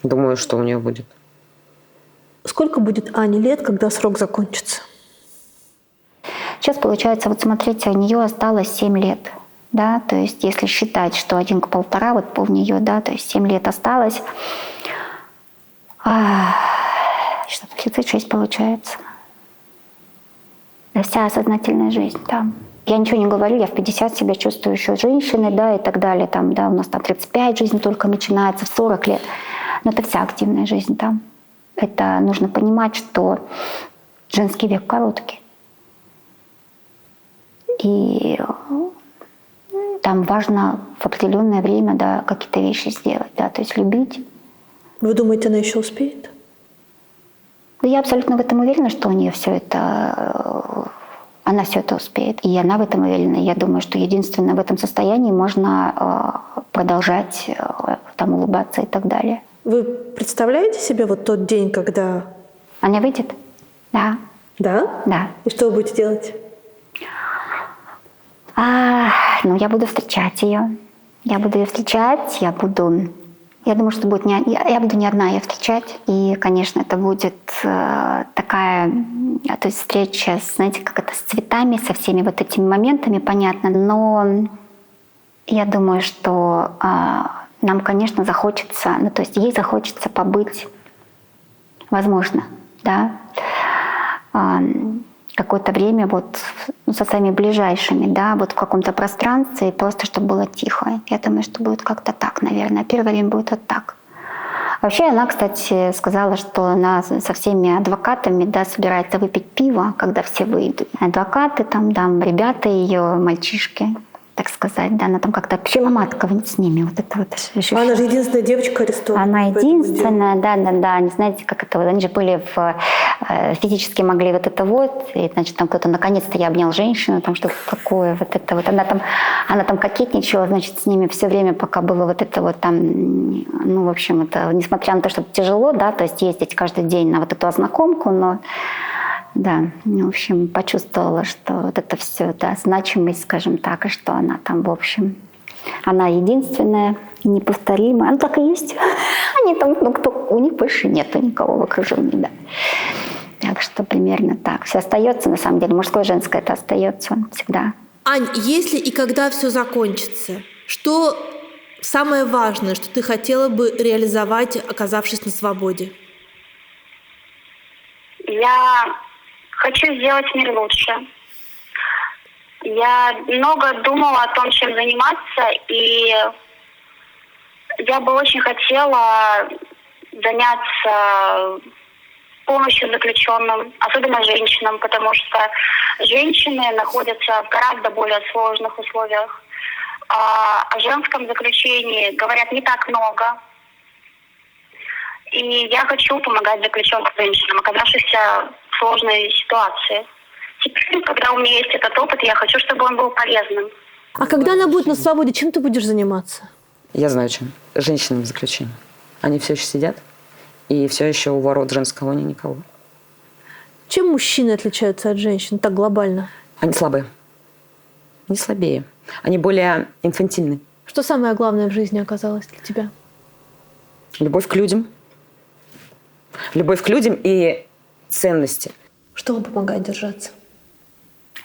Думаю, что у нее будет. Сколько будет Ане лет, когда срок закончится? Сейчас, получается, вот смотрите, у нее осталось 7 лет. Да? То есть, если считать, что 1 к 1,5, вот у нее, да, то есть 7 лет осталось. Что-то 36 получается. Вся сознательная жизнь там. Я ничего не говорю, я в 50 себя чувствую еще женщиной, да, и так далее. Там, да, у нас там 35 жизнь только начинается, в 40 лет. Но это вся активная жизнь там. Это нужно понимать, что женский век короткий. И там важно в определенное время, да, какие-то вещи сделать, да, то есть любить. Вы думаете, она еще успеет? Да я абсолютно в этом уверена, что у нее все это, она все это успеет. И она в этом уверена. Я думаю, что единственное в этом состоянии можно продолжать там улыбаться и так далее. Вы представляете себе вот тот день, когда... Она выйдет? Да. Да? Да. И что вы будете делать? Ну, я буду встречать ее. Я буду ее встречать, я думаю, что будет я буду не одна ее встречать. И, конечно, это будет такая, то есть встреча, знаете, как это, с цветами, со всеми вот этими моментами, понятно. Но я думаю, что нам, конечно, захочется, ну, то есть ей захочется побыть, возможно, да, какое-то время вот со своими ближайшими, да, вот в каком-то пространстве, просто чтобы было тихо. Я думаю, что будет как-то так, наверное. Первое время будет вот так. Вообще она, кстати, сказала, что она со всеми адвокатами, да, собирается выпить пиво, когда все выйдут. Адвокаты там, да, ребята ее, мальчишки, так сказать, да, она там как-то пчеломатка с ними. Вот это вот. Она же единственная девочка арестована. Она единственная, да. Не знаете, как это, они же были физически могли вот это вот, и, значит, там кто-то наконец-то я обнял женщину, там что-то такое, вот это вот. Она там кокетничала, значит, с ними все время, пока было вот это вот там, ну, в общем, это, несмотря на то, что тяжело, да, то есть ездить каждый день на вот эту ознакомку, но да, в общем, почувствовала, что вот это все, да, значимость, скажем так, и что она там, в общем, она единственная, неповторимая. Ну, так и есть. Они там, ну, у них больше нету никого в окружении, да. Так что примерно так. Все остается, на самом деле, мужское и женское это остается всегда. Ань, если и когда все закончится, что самое важное, что ты хотела бы реализовать, оказавшись на свободе? Я хочу сделать мир лучше. Я много думала о том, чем заниматься, и я бы очень хотела заняться помощью заключенным, особенно женщинам, потому что женщины находятся в гораздо более сложных условиях. О женском заключении говорят не так много. И я хочу помогать заключенным женщинам, оказавшимся в сложной ситуации. Теперь, когда у меня есть этот опыт, я хочу, чтобы он был полезным. А когда она будет на свободе, чем ты будешь заниматься? Я знаю, чем. Женщинами в заключении. Они все еще сидят, и все еще у ворот женской колонии никого. Чем мужчины отличаются от женщин так глобально? Они слабые. Не слабее. Они более инфантильны. Что самое главное в жизни оказалось для тебя? Любовь к людям. Любовь к людям и ценности. Что вам помогает держаться?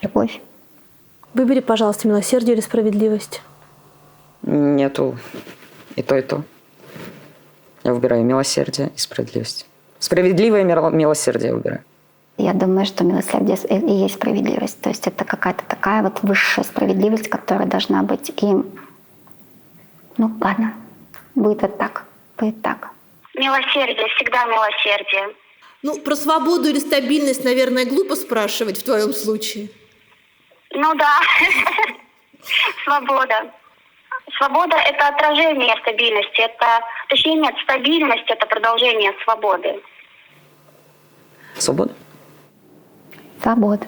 Любовь. Выбери, пожалуйста, милосердие или справедливость. Нету и то, и то. Я выбираю милосердие и справедливость. Справедливое милосердие я выбираю. Я думаю, что милосердие и есть справедливость. То есть это какая-то такая вот высшая справедливость, которая должна быть. И, ну ладно, будет вот так, будет так. Милосердие, всегда милосердие. Ну, про свободу или стабильность, наверное, глупо спрашивать в твоем случае. Ну да, свобода. Свобода – это отражение стабильности. Точнее, нет, стабильность – это продолжение свободы. Свобода? Свобода.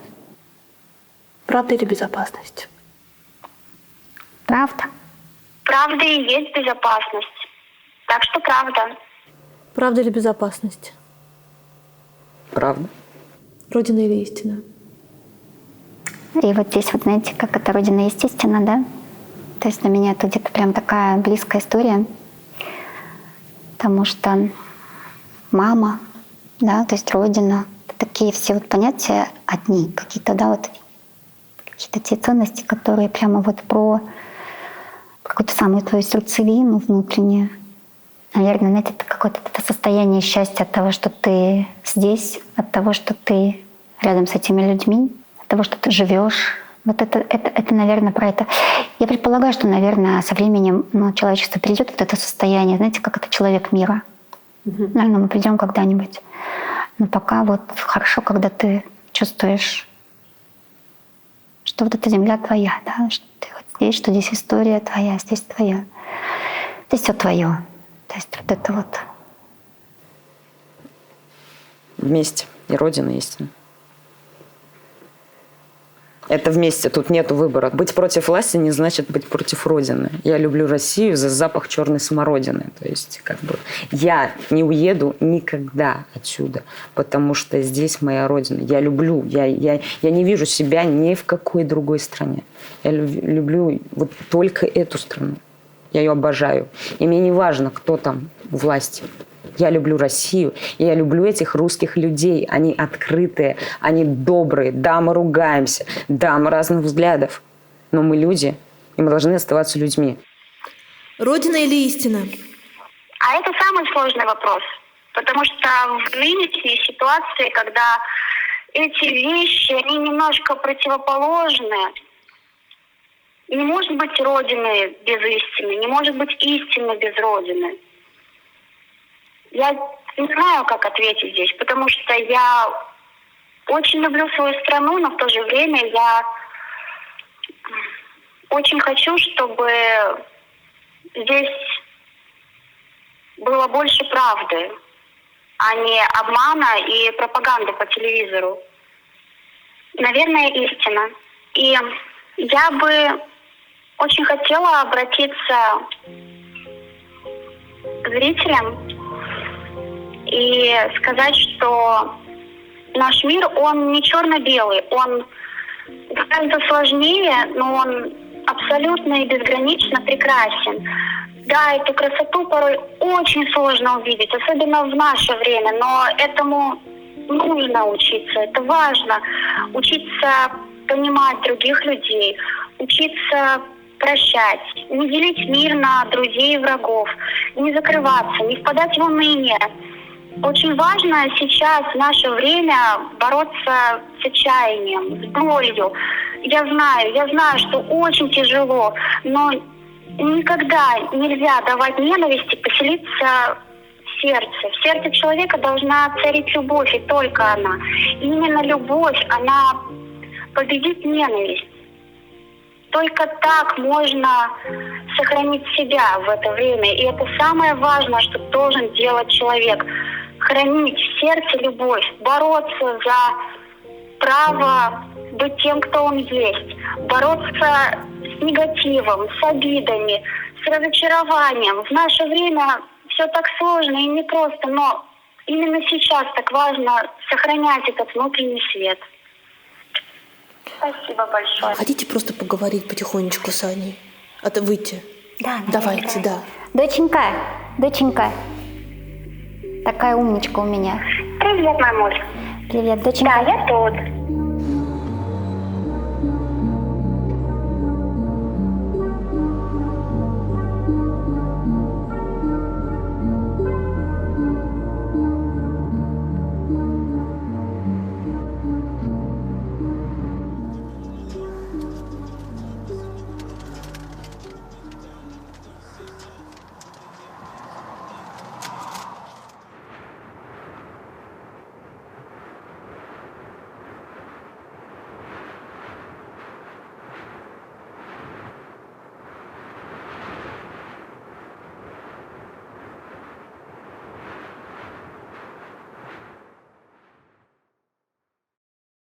Правда или безопасность? Правда. Правда и есть безопасность. Так что правда. Правда или безопасность? Правда. Родина или истина? И вот здесь вот, знаете, как это родина естественно, да? То есть для меня это где-то прям такая близкая история. Потому что мама, да, то есть родина, такие все вот понятия одни, какие-то, да, вот какие-то те ценности, которые прямо вот про какую-то самую твою сердцевину внутреннюю. Наверное, знаете, это какое-то это состояние счастья от того, что ты здесь, от того, что ты рядом с этими людьми, от того, что ты живешь. Вот это, наверное, про это. Я предполагаю, что, наверное, со временем человечество придет в это состояние, знаете, как это человек мира. Наверное, мы придем когда-нибудь. Но пока вот хорошо, когда ты чувствуешь, что вот эта земля твоя, да, что ты вот здесь, что здесь история твоя, здесь твоя. Здесь все твое. То есть вот это вот. Вместе. И Родина, и истина. Это вместе, тут нету выбора. Быть против власти не значит быть против Родины. Я люблю Россию за запах черной смородины. То есть, как бы, я не уеду никогда отсюда, потому что здесь моя Родина. Я люблю, я не вижу себя ни в какой другой стране. Я люблю вот только эту страну. Я ее обожаю. И мне не важно, кто там у власти. Я люблю Россию, и я люблю этих русских людей. Они открытые, они добрые. Да, мы ругаемся, да, мы разных взглядов, но мы люди, и мы должны оставаться людьми. Родина или истина? А это самый сложный вопрос. Потому что в нынешней ситуации, когда эти вещи, они немножко противоположны, не может быть Родины без истины, не может быть истины без Родины. Я не знаю, как ответить здесь, потому что я очень люблю свою страну, но в то же время я очень хочу, чтобы здесь было больше правды, а не обмана и пропаганды по телевизору. Наверное, истина. И я бы очень хотела обратиться к зрителям и сказать, что наш мир, он не черно-белый, он гораздо сложнее, но он абсолютно и безгранично прекрасен. Да, эту красоту порой очень сложно увидеть, особенно в наше время, но этому нужно учиться, это важно. Учиться понимать других людей, учиться прощать, не делить мир на друзей и врагов, не закрываться, не впадать в уныние. Очень важно сейчас, в наше время, бороться с отчаянием, с болью. Я знаю, что очень тяжело, но никогда нельзя давать ненависти поселиться в сердце. В сердце человека должна царить любовь, и только она. И именно любовь, она победит ненависть. Только так можно сохранить себя в это время. И это самое важное, что должен делать человек. Хранить в сердце любовь, бороться за право быть тем, кто он есть. Бороться с негативом, с обидами, с разочарованием. В наше время все так сложно и непросто, но именно сейчас так важно сохранять этот внутренний свет. Спасибо большое. Хотите просто поговорить потихонечку с Аней? Это выйти? Да, давайте, да. Доченька. Такая умничка у меня. Привет, мамуль. Привет, доченька. Да, я тут.